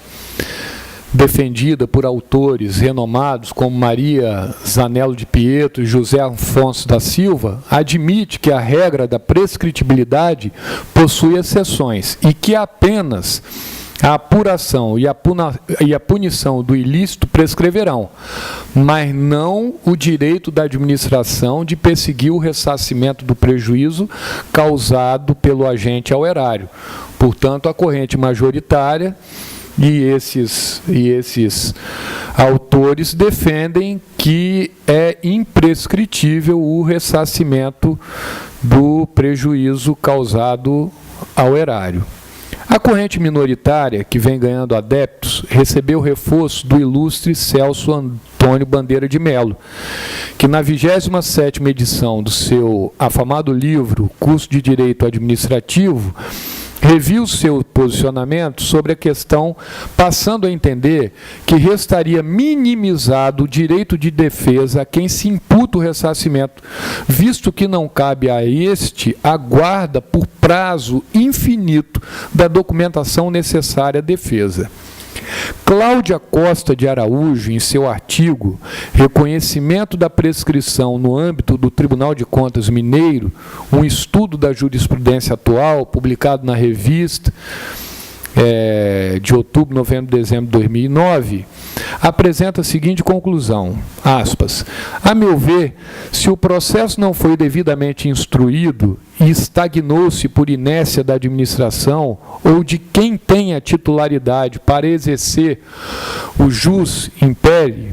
defendida por autores renomados como Maria Zanello de Pietro e José Afonso da Silva, admite que a regra da prescritibilidade possui exceções e que apenas a apuração e a punição do ilícito prescreverão, mas não o direito da administração de perseguir o ressarcimento do prejuízo causado pelo agente ao erário. Portanto, a corrente majoritária e esses autores defendem que é imprescritível o ressarcimento do prejuízo causado ao erário. A corrente minoritária, que vem ganhando adeptos, recebeu reforço do ilustre Celso Antônio Bandeira de Melo, que na 27ª edição do seu afamado livro, Curso de Direito Administrativo, reviu seu posicionamento sobre a questão, passando a entender que restaria minimizado o direito de defesa a quem se imputa o ressarcimento, visto que não cabe a este a guarda por prazo infinito da documentação necessária à defesa. Cláudia Costa de Araújo, em seu artigo Reconhecimento da Prescrição no âmbito do Tribunal de Contas Mineiro, um estudo da jurisprudência atual, publicado na revista de outubro, novembro, dezembro de 2009, apresenta a seguinte conclusão, aspas, a meu ver, se o processo não foi devidamente instruído e estagnou-se por inércia da administração ou de quem tem a titularidade para exercer o jus imperi,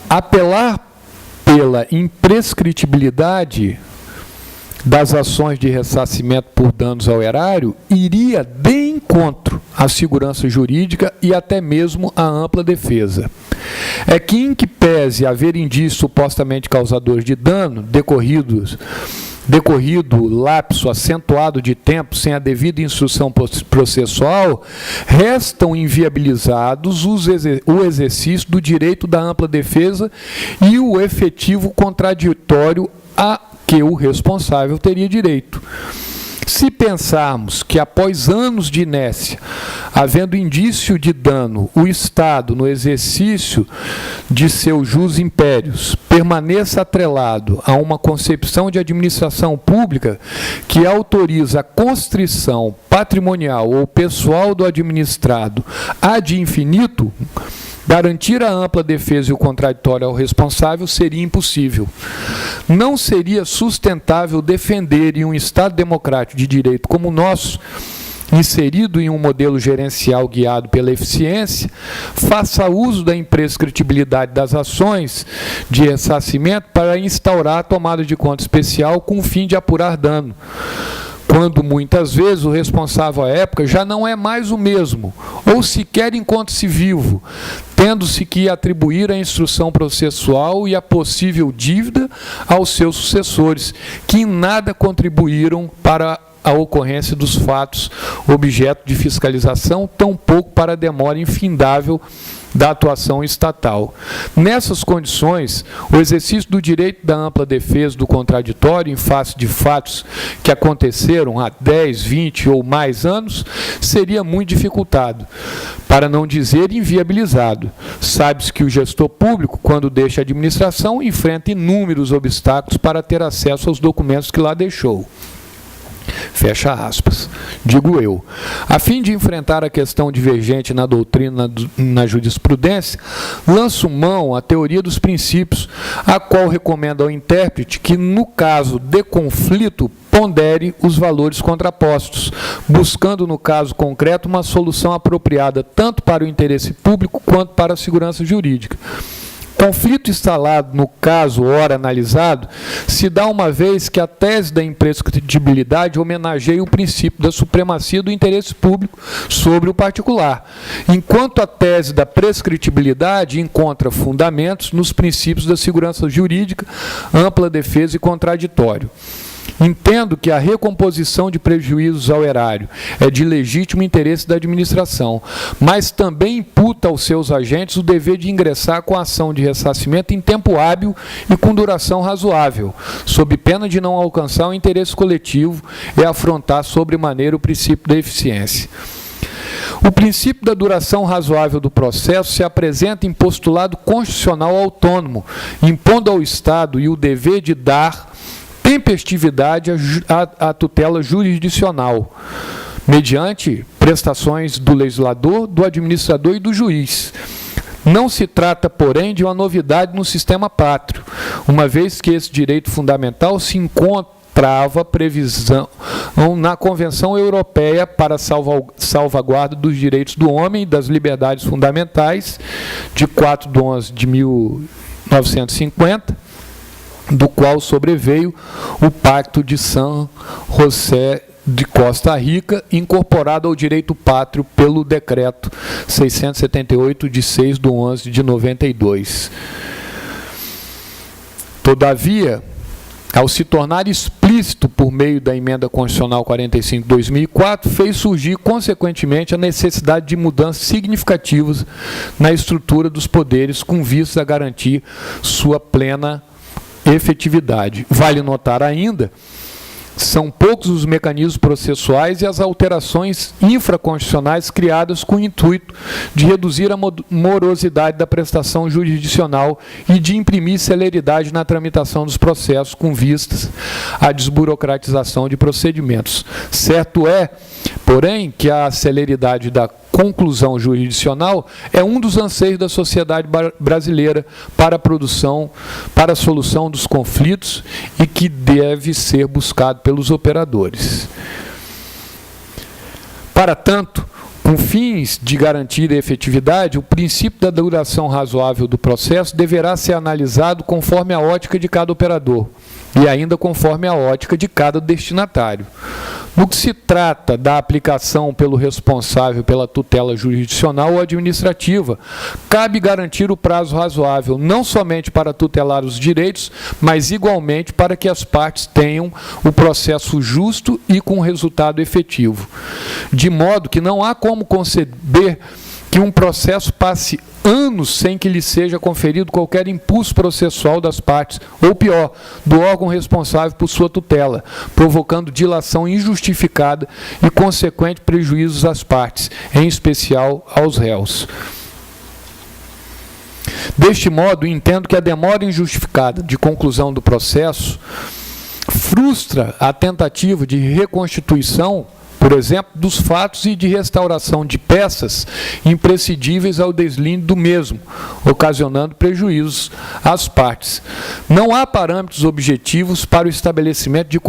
apelar pela imprescritibilidade das ações de ressarcimento por danos ao erário iria de encontro à segurança jurídica e até mesmo à ampla defesa. É que, em que pese haver indícios supostamente causadores de dano decorridos decorrido lapso acentuado de tempo sem a devida instrução processual, restam inviabilizados o exercício do direito da ampla defesa e o efetivo contraditório a que o responsável teria direito. Se pensarmos que, após anos de inércia, havendo indício de dano, o Estado, no exercício de seus jus impérios, permaneça atrelado a uma concepção de administração pública que autoriza a constrição patrimonial ou pessoal do administrado ad infinito, garantir a ampla defesa e o contraditório ao responsável seria impossível. Não seria sustentável defender em um Estado democrático de direito como o nosso, inserido em um modelo gerencial guiado pela eficiência, faça uso da imprescritibilidade das ações de ressarcimento para instaurar a tomada de conta especial com o fim de apurar dano, quando muitas vezes o responsável à época já não é mais o mesmo, ou sequer encontra-se vivo, tendo-se que atribuir a instrução processual e a possível dívida aos seus sucessores, que em nada contribuíram para a ocorrência dos fatos objeto de fiscalização, tampouco para a demora infindável da atuação estatal. Nessas condições, o exercício do direito da ampla defesa do contraditório em face de fatos que aconteceram há 10, 20 ou mais anos seria muito dificultado, para não dizer inviabilizado. Sabe-se que o gestor público, quando deixa a administração, enfrenta inúmeros obstáculos para ter acesso aos documentos que lá deixou. Fecha aspas. Digo eu. A fim de enfrentar a questão divergente na doutrina, na jurisprudência, lanço mão à teoria dos princípios, a qual recomenda ao intérprete que, no caso de conflito, pondere os valores contrapostos, buscando, no caso concreto, uma solução apropriada tanto para o interesse público quanto para a segurança jurídica. Conflito instalado no caso ora analisado se dá uma vez que a tese da imprescritibilidade homenageia o princípio da supremacia do interesse público sobre o particular, enquanto a tese da prescritibilidade encontra fundamentos nos princípios da segurança jurídica, ampla defesa e contraditório. Entendo que a recomposição de prejuízos ao erário é de legítimo interesse da administração, mas também imputa aos seus agentes o dever de ingressar com a ação de ressarcimento em tempo hábil e com duração razoável, sob pena de não alcançar o interesse coletivo e afrontar sobremaneira o princípio da eficiência. O princípio da duração razoável do processo se apresenta em postulado constitucional autônomo, impondo ao Estado o dever de dar tempestividade à tutela jurisdicional, mediante prestações do legislador, do administrador e do juiz. Não se trata, porém, de uma novidade no sistema pátrio, uma vez que esse direito fundamental se encontrava previsão na Convenção Europeia para salvaguarda dos direitos do homem e das liberdades fundamentais, de 4/11/1950, do qual sobreveio o Pacto de San José de Costa Rica, incorporado ao direito pátrio pelo Decreto 678, de 6/11/92. Todavia, ao se tornar explícito por meio da Emenda Constitucional 45 de 2004, fez surgir, consequentemente, a necessidade de mudanças significativas na estrutura dos poderes, com vistas a garantir sua plena efetividade. Vale notar ainda, são poucos os mecanismos processuais e as alterações infraconstitucionais criadas com o intuito de reduzir a morosidade da prestação jurisdicional e de imprimir celeridade na tramitação dos processos com vistas à desburocratização de procedimentos. Certo é, porém, que a celeridade da conclusão jurisdicional é um dos anseios da sociedade brasileira para a solução dos conflitos e que deve ser buscado pelos operadores. Para tanto, com fins de garantir a efetividade, o princípio da duração razoável do processo deverá ser analisado conforme a ótica de cada operador. e ainda conforme a ótica de cada destinatário. No que se trata da aplicação pelo responsável pela tutela jurisdicional ou administrativa, cabe garantir o prazo razoável, não somente para tutelar os direitos, mas igualmente para que as partes tenham o processo justo e com resultado efetivo. De modo que não há como conceber que um processo passe anos sem que lhe seja conferido qualquer impulso processual das partes, ou pior, do órgão responsável por sua tutela, provocando dilação injustificada e consequente prejuízos às partes, em especial aos réus. Deste modo, entendo que a demora injustificada de conclusão do processo frustra a tentativa de reconstituição, por exemplo, dos fatos e de restauração de peças imprescindíveis ao deslinde do mesmo, ocasionando prejuízos às partes. Não há parâmetros objetivos para o estabelecimento de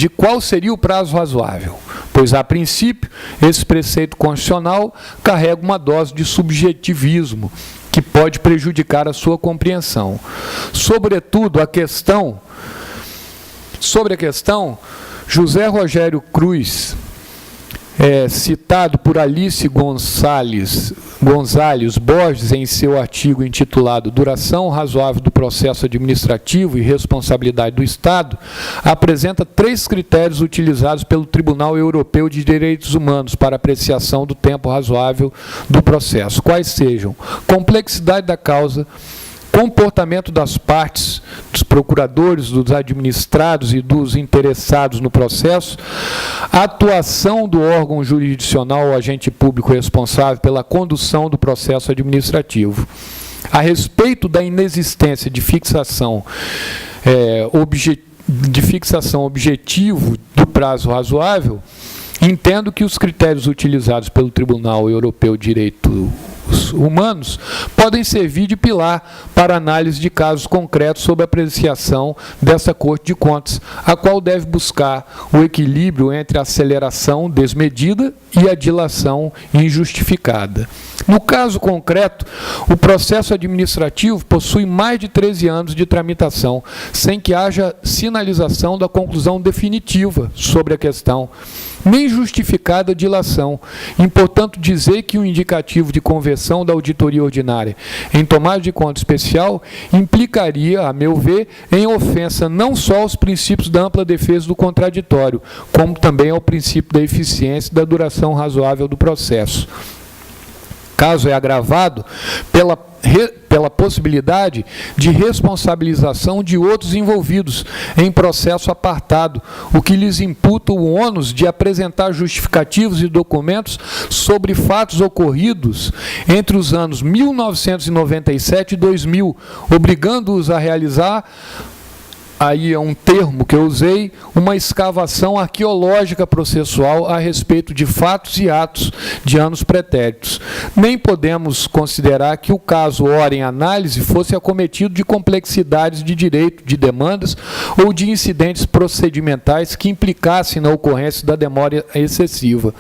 qual seria o prazo razoável, pois, a princípio, esse preceito constitucional carrega uma dose de subjetivismo que pode prejudicar a sua compreensão. Sobre a questão, José Rogério Cruz, citado por Alice Gonzalez Borges em seu artigo intitulado Duração Razoável do Processo Administrativo e Responsabilidade do Estado, apresenta 3 critérios utilizados pelo Tribunal Europeu de Direitos Humanos para apreciação do tempo razoável do processo, quais sejam: complexidade da causa, comportamento das partes, dos procuradores, dos administrados e dos interessados no processo, atuação do órgão jurisdicional ou agente público responsável pela condução do processo administrativo. A respeito da inexistência de fixação objetivo do prazo razoável, entendo que os critérios utilizados pelo Tribunal Europeu de Direitos Humanos podem servir de pilar para análise de casos concretos sob a apreciação dessa Corte de Contas, a qual deve buscar o equilíbrio entre a aceleração desmedida e a dilação injustificada. No caso concreto, o processo administrativo possui mais de 13 anos de tramitação, sem que haja sinalização da conclusão definitiva sobre a questão, nem justificada dilação. Importante dizer que o indicativo de conversão da auditoria ordinária em tomada de conta especial implicaria, a meu ver, em ofensa não só aos princípios da ampla defesa do contraditório, como também ao princípio da eficiência e da duração razoável do processo. Caso é agravado pela possibilidade de responsabilização de outros envolvidos em processo apartado, o que lhes imputa o ônus de apresentar justificativos e documentos sobre fatos ocorridos entre os anos 1997 e 2000, obrigando-os a realizar, aí é um termo que eu usei, uma escavação arqueológica processual a respeito de fatos e atos de anos pretéritos. Nem podemos considerar que o caso ora em análise fosse acometido de complexidades de direito, de demandas ou de incidentes procedimentais que implicassem na ocorrência da demora excessiva.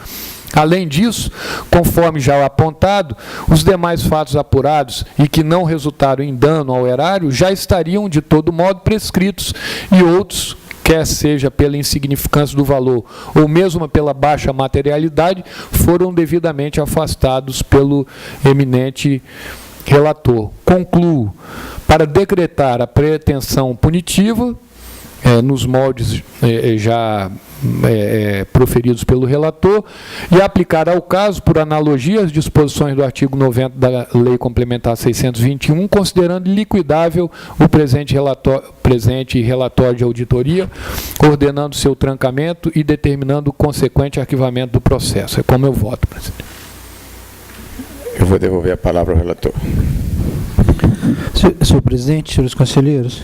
Além disso, conforme já apontado, os demais fatos apurados e que não resultaram em dano ao erário já estariam de todo modo prescritos, e outros, quer seja pela insignificância do valor ou mesmo pela baixa materialidade, foram devidamente afastados pelo eminente relator. Concluo, para decretar a pretensão punitiva, nos moldes proferidos pelo relator, e aplicar ao caso, por analogia, as disposições do artigo 90 da Lei Complementar 621, considerando liquidável o presente relatório de auditoria, ordenando seu trancamento e determinando o consequente arquivamento do processo. É como eu voto, presidente. Eu vou devolver a palavra ao relator. Senhor presidente, senhores conselheiros,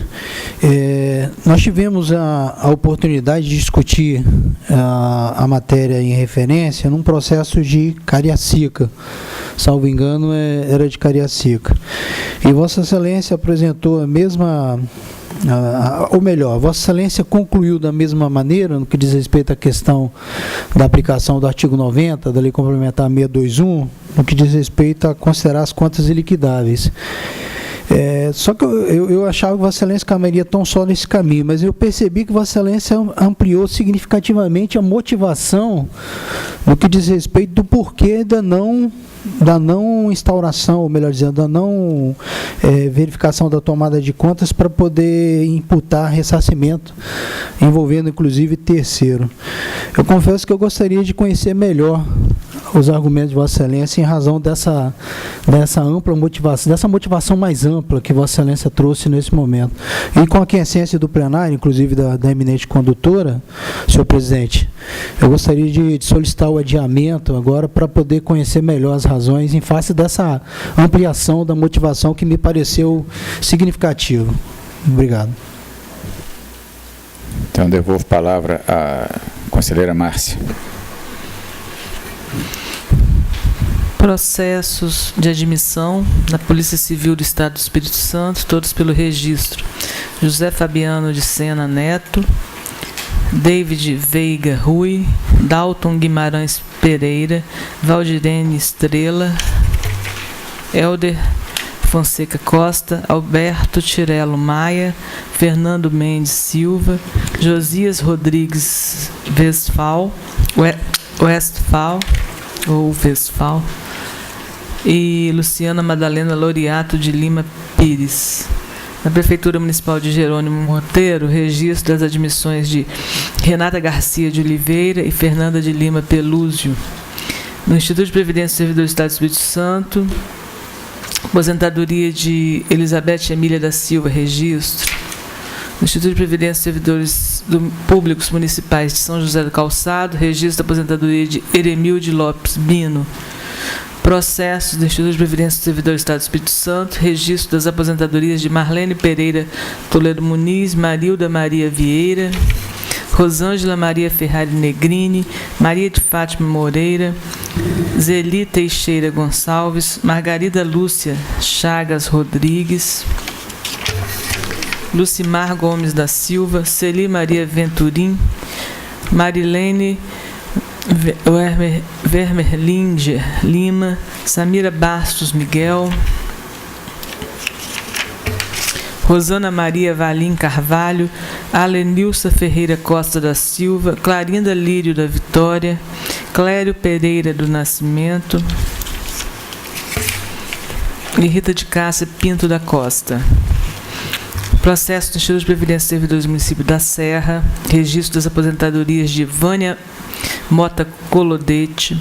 nós tivemos a oportunidade de discutir a matéria em referência num processo de Cariacica, salvo engano, era de Cariacica. E Vossa Excelência apresentou a mesma, ou melhor, Vossa Excelência concluiu da mesma maneira no que diz respeito à questão da aplicação do artigo 90 da Lei Complementar 621, no que diz respeito a considerar as contas iliquidáveis. Só que eu achava que Vossa Excelência caminharia tão só nesse caminho, mas eu percebi que Vossa Excelência ampliou significativamente a motivação no que diz respeito do porquê da não instauração, ou melhor dizendo, da não verificação da tomada de contas para poder imputar ressarcimento, envolvendo inclusive terceiro. Eu confesso que eu gostaria de conhecer melhor os argumentos de Vossa Excelência em razão dessa ampla motivação, dessa motivação mais ampla que Vossa Excelência trouxe nesse momento. E com a quiescência do plenário, inclusive da eminente condutora, senhor presidente, eu gostaria de solicitar o adiamento agora para poder conhecer melhor as razões em face dessa ampliação da motivação que me pareceu significativa. Obrigado. Então, devolvo a palavra à conselheira Márcia. Processos de admissão na Polícia Civil do Estado do Espírito Santo, todos pelo registro. José Fabiano de Sena Neto, David Veiga Rui, Dalton Guimarães Pereira, Valdirene Estrela, Helder Fonseca Costa, Alberto Tirelo Maia, Fernando Mendes Silva, Josias Rodrigues Westphal e Luciana Madalena Loriato de Lima Pires. Na Prefeitura Municipal de Jerônimo Monteiro, registro das admissões de Renata Garcia de Oliveira e Fernanda de Lima Pelúzio. No Instituto de Previdência do Servidor do Estado do Espírito Santo, aposentadoria de Elizabeth Emília da Silva, registro. No Instituto de Previdência dos Servidores Públicos Municipais de São José do Calçado, registro da aposentadoria de Eremilde Lopes Bino. Processos do Instituto de Previdência dos Servidores do Estado do Espírito Santo, registro das aposentadorias de Marlene Pereira Toledo Muniz, Marilda Maria Vieira, Rosângela Maria Ferrari Negrini, Maria de Fátima Moreira, Zeli Teixeira Gonçalves, Margarida Lúcia Chagas Rodrigues, Lucimar Gomes da Silva, Celi Maria Venturim, Marilene Vermerlinger Lima, Samira Bastos Miguel, Rosana Maria Valim Carvalho, Alenilsa Ferreira Costa da Silva, Clarinda Lírio da Vitória, Clério Pereira do Nascimento e Rita de Cássia Pinto da Costa. Processo do Instituto de Previdência dos Servidores do Município da Serra, registro das aposentadorias de Vânia Mota Colodete,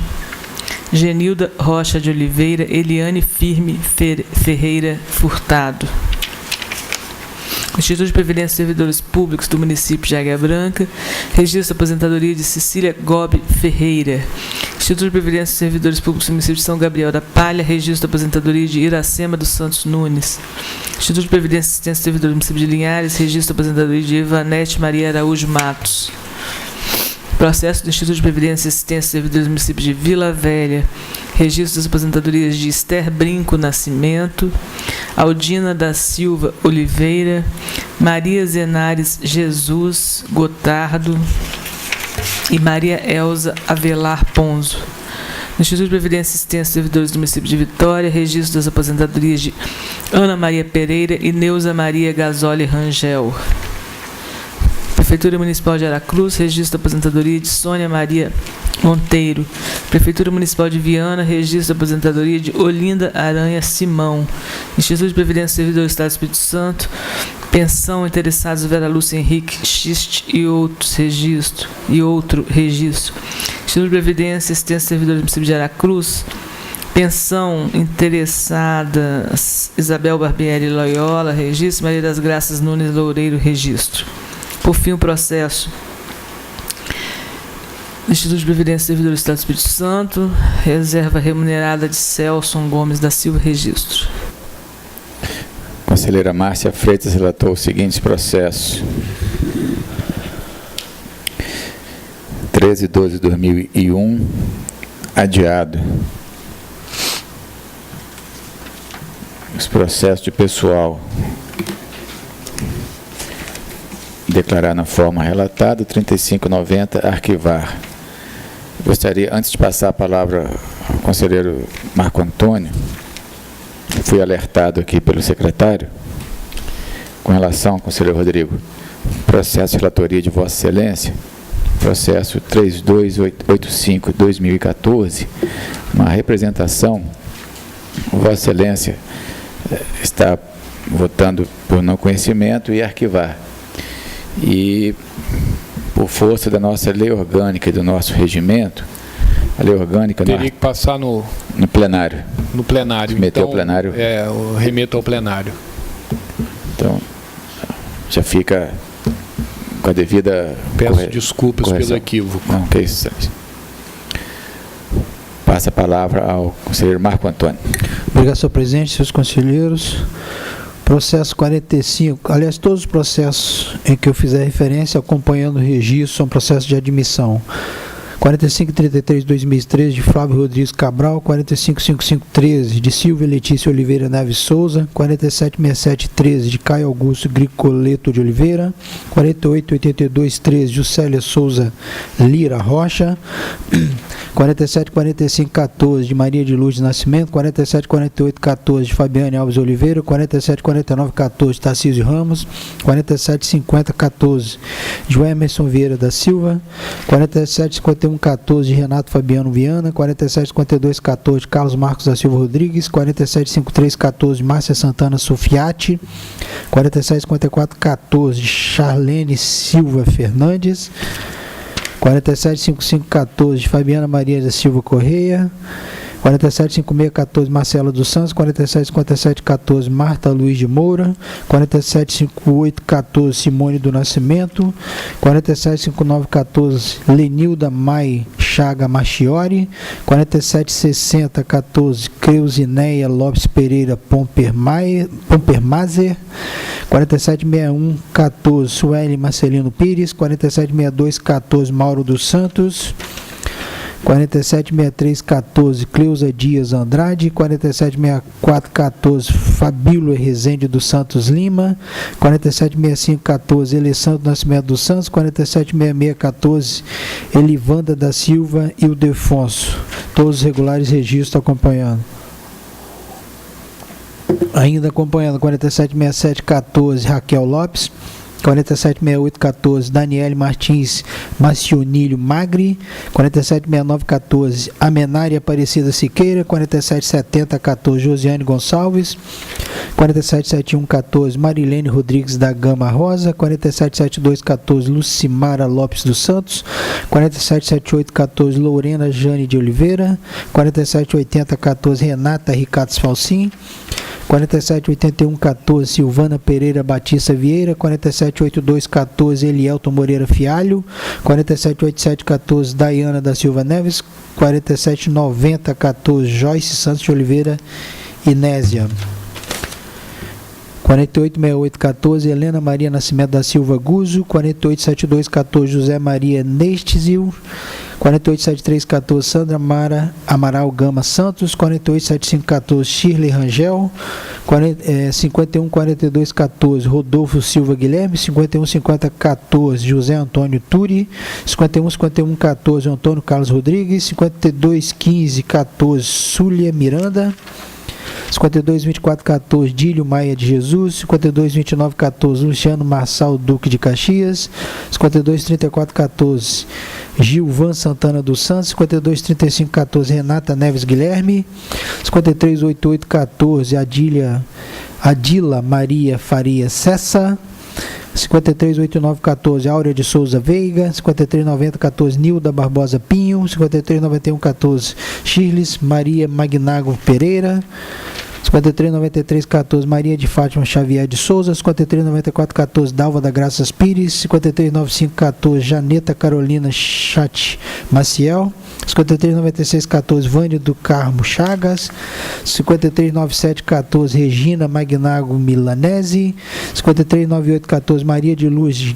Genilda Rocha de Oliveira, Eliane Firme Ferreira Furtado. Instituto de Previdência dos Servidores Públicos do Município de Águia Branca, registro da aposentadoria de Cecília Gobi Ferreira. Instituto de Previdência dos Servidores Públicos do Município de São Gabriel da Palha, registro da aposentadoria de Iracema dos Santos Nunes. Instituto de Previdência e Assistência dos Servidores do Município de Linhares, registro da aposentadoria de Ivanete Maria Araújo Matos. Processo do Instituto de Previdência e Assistência dos Servidores do Município de Vila Velha, registro das aposentadorias de Esther Brinco Nascimento, Aldina da Silva Oliveira, Maria Zenares Jesus Gotardo e Maria Elza Avelar Ponzo. No Instituto de Previdência e Assistência dos Servidores do Município de Vitória, registro das aposentadorias de Ana Maria Pereira e Neuza Maria Gasoli Rangel. Prefeitura Municipal de Aracruz, registro da aposentadoria de Sônia Maria Monteiro. Prefeitura Municipal de Viana, registro da aposentadoria de Olinda Aranha Simão. Instituto de Previdência do Servidor do Estado do Espírito Santo, pensão interessados Vera Lúcia Henrique Xiste e outro registro. Instituto de Previdência e Assistência dos Servidores do Município de Aracruz, pensão interessada Isabel Barbieri Loyola, registro. Maria das Graças Nunes Loureiro, registro. Por fim, o processo do Instituto de Previdência dos Servidores do Estado do Espírito Santo, reserva remunerada de Celson Gomes da Silva, registro. Conselheira Márcia Freitas relatou os seguintes processos. 13/12/2001, adiado. Os processos de pessoal. Declarar na forma relatada, 3590, arquivar. Gostaria, antes de passar a palavra ao conselheiro Marco Antônio, fui alertado aqui pelo secretário, com relação, conselheiro Rodrigo, processo de relatoria de Vossa Excelência, processo 3285-2014, uma representação, Vossa Excelência está votando por não conhecimento e arquivar. E, por força da nossa lei orgânica e do nosso regimento, a lei orgânica... Teria que passar no plenário. No plenário. Submeter então, ao plenário. Eu remeto ao plenário. Então, já fica com a devida... Peço desculpas correção. pelo equívoco. Não, que isso. Passa a palavra ao conselheiro Marco Antônio. Obrigado, senhor presidente, seus conselheiros. Processo 45, aliás, todos os processos em que eu fizer referência, acompanhando o registro, são processos de admissão. 4533-2013 de Flávio Rodrigues Cabral, 455513 de Silvia Letícia Oliveira Neves Souza, 476713 de Caio Augusto Gricoleto de Oliveira, 488213 Juscelia Souza Lira Rocha, 474514 de Maria de Luz de Nascimento, 474814 de Fabiane Alves Oliveira, 474914 de Tarcísio Ramos, 475014 de Emerson Vieira da Silva, 475114 de Renato Fabiano Viana, 475214 de Carlos Marcos da Silva Rodrigues, 475314 de Márcia Santana Sofiati, 475414 de Charlene Silva Fernandes, 475514 de Fabiana Maria da Silva Correia, 475614 Marcela dos Santos, 475714 Marta Luiz de Moura, 475814 Simone do Nascimento, 475914 Lenilda Mai Chaga Machiori, 476014 Creuzineia Lopes Pereira Pompermazer, 476114 Sueli Marcelino Pires, 476214 Mauro dos Santos, 476314 Cleusa Dias Andrade, 476414 Fabíola Rezende dos Santos Lima, 476514 Alessandro Nascimento dos Santos, 476614 Elivanda da Silva e o Defonso, todos os regulares registros acompanhando. Ainda acompanhando 476714 Raquel Lopes, 476814 Daniele Martins Macionilho Magri, 476914 Amenária Aparecida Siqueira, 477014 Josiane Gonçalves, 477114 Marilene Rodrigues da Gama Rosa, 477214 Lucimara Lopes dos Santos, 477814 Lorena Jane de Oliveira, 478014 Renata Ricardo Falsim, 478114 Silvana Pereira Batista Vieira, 478214 Elielton Moreira Fialho, 478714 Daiana da Silva Neves, 479014 Joyce Santos de Oliveira Inésia, 486814 Helena Maria Nascimento da Silva Guzo, 487214 José Maria Nestizil, 487314 Sandra Mara Amaral Gama Santos, 487514 Shirley Rangel, 514214 Rodolfo Silva Guilherme, 515014 José Antônio Turi, 515114 Antônio Carlos Rodrigues, 521514 Súlia Miranda, 522414 Dílio Maia de Jesus, 522914 Luciano Marçal Duque de Caxias, 523414 Gilvan Santana dos Santos, 523514 Renata Neves Guilherme, 538814 Adila Maria Faria Cessa, 538914 Áurea de Souza Veiga, 539014 Nilda Barbosa Pinho, 539114 Shirles Maria Magnago Pereira, 539314 Maria de Fátima Xavier de Souza, 539414 Dalva da Graças Pires, 539514 Janeta Carolina Chat Maciel, 539614 Vânia do Carmo Chagas, 539714 Regina Magnago Milanese, 539814 Maria de Luz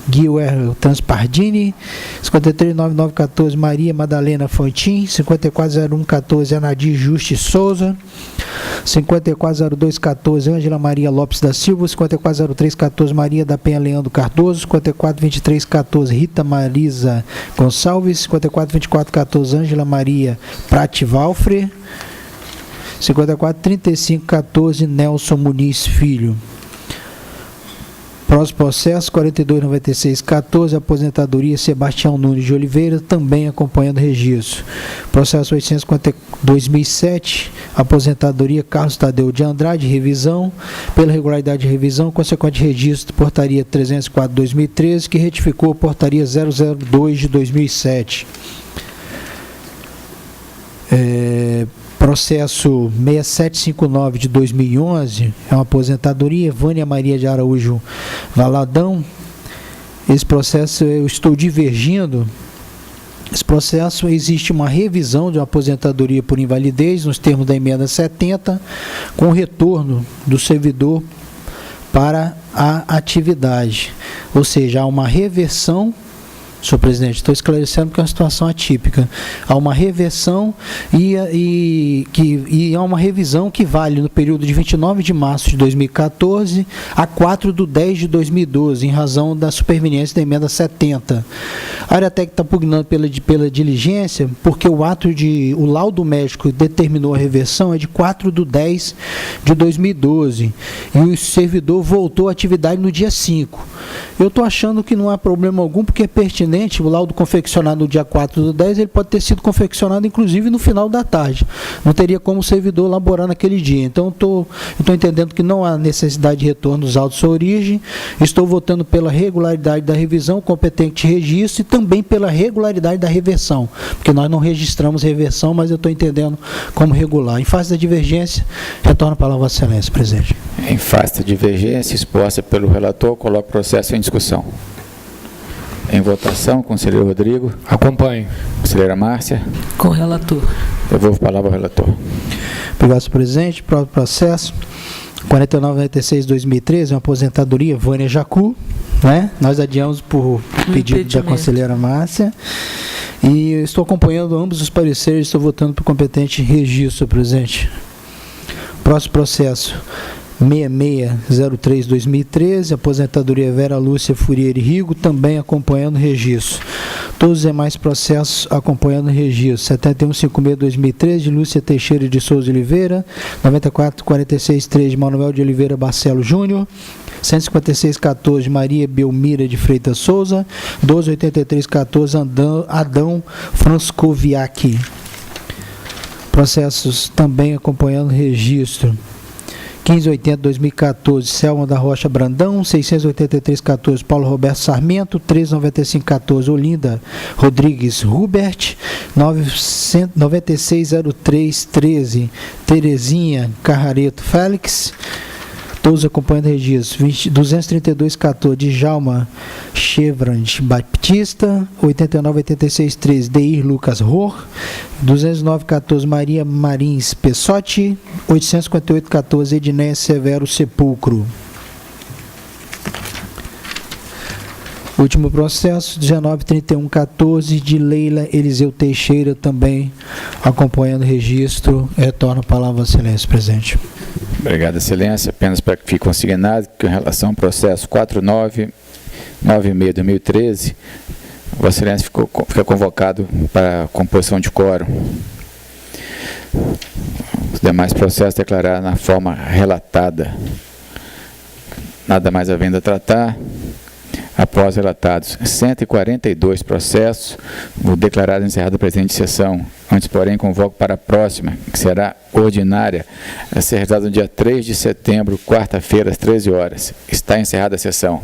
Guilherme Transpardini, 539914 Maria Madalena Fontin, 540114 Anadir Juste Souza, 540214 Ângela Maria Lopes da Silva, 540314 Maria da Penha Leandro Cardoso, 542314 Rita Marisa Gonçalves, 542414 Ângela Maria Prati Valfre, 54.35.14, Nelson Muniz Filho. Próximo processo, 42.96.14, aposentadoria Sebastião Nunes de Oliveira, também acompanhando registro. Processo 852.007, aposentadoria Carlos Tadeu de Andrade, revisão. Pela regularidade de revisão, consequente registro, portaria 304/2013, que retificou a portaria 002 de 2007. Processo 6759 de 2011, é uma aposentadoria, Vânia Maria de Araújo Valadão. Esse processo eu estou divergindo. Esse processo existe uma revisão de uma aposentadoria por invalidez, nos termos da emenda 70, com retorno do servidor para a atividade. Ou seja, há uma reversão. Senhor presidente, estou esclarecendo que é uma situação atípica. Há uma reversão e há uma revisão que vale no período de 29 de março de 2014 a 4/10 de 2012, em razão da superveniência da emenda 70. A área técnica está pugnando pela diligência, porque o laudo médico determinou a reversão é de 4/10 de 2012, e o servidor voltou à atividade no dia 5. Eu estou achando que não há problema algum, porque é pertinente. O laudo confeccionado no dia 4/10, ele pode ter sido confeccionado inclusive no final da tarde. Não teria como o servidor laborar naquele dia. Então, estou entendendo que não há necessidade de retorno dos autos à origem. Estou votando pela regularidade da revisão, competente registro, e também pela regularidade da reversão, porque nós não registramos reversão, mas eu estou entendendo como regular. Em face da divergência, retorno a palavra a Vossa Excelência, presidente. Em face da divergência exposta pelo relator, coloco o processo em discussão. Em votação, conselheiro Rodrigo. Acompanhe. Conselheira Márcia. Com o relator. Devolvo a palavra ao relator. Obrigado, senhor presidente. Próximo processo, 49.96/2013, uma aposentadoria, Vânia Jacu, né? Nós adiamos por pedido da conselheira Márcia. E eu estou acompanhando ambos os pareceres, estou votando por competente registro, senhor presidente. Próximo processo, 6603/2013, aposentadoria Vera Lúcia Furieri Rigo, também acompanhando registro. Todos os demais processos acompanhando registro. 7156/2013, de Lúcia Teixeira de Souza Oliveira, 9446/3 de Manuel de Oliveira Barcelo Júnior, 156/14 de Maria Belmira de Freitas Souza, 1283/14 Adão Franscoviac. Processos também acompanhando registro. 1580/2014, Selma da Rocha Brandão, 683/14 Paulo Roberto Sarmento, 1395/14 Olinda Rodrigues Hubert, 9603/13 Terezinha Carrareto Félix. Todos acompanhando registro. 232/14 de Djalma Chevrand Baptista, 8986/13 Deir Lucas Ror, 209/14 Maria Marins Pessotti, 858/14 Edneia Severo Sepulcro. Último processo, 1931/14 de Leila Eliseu Teixeira, também acompanhando registro. Retorno a palavra, Excelência, presidente. Obrigado, Excelência. Apenas para que fique consignado que, em relação ao processo 4996/2013, Vossa Excelência fica convocado para a composição de quórum. Os demais processos declarados na forma relatada. Nada mais havendo a tratar. Após relatados 142 processos, vou declarar encerrada a presente sessão. Antes, porém, convoco para a próxima, que será ordinária, a ser realizada no dia 3 de setembro, quarta-feira, às 13 horas. Está encerrada a sessão.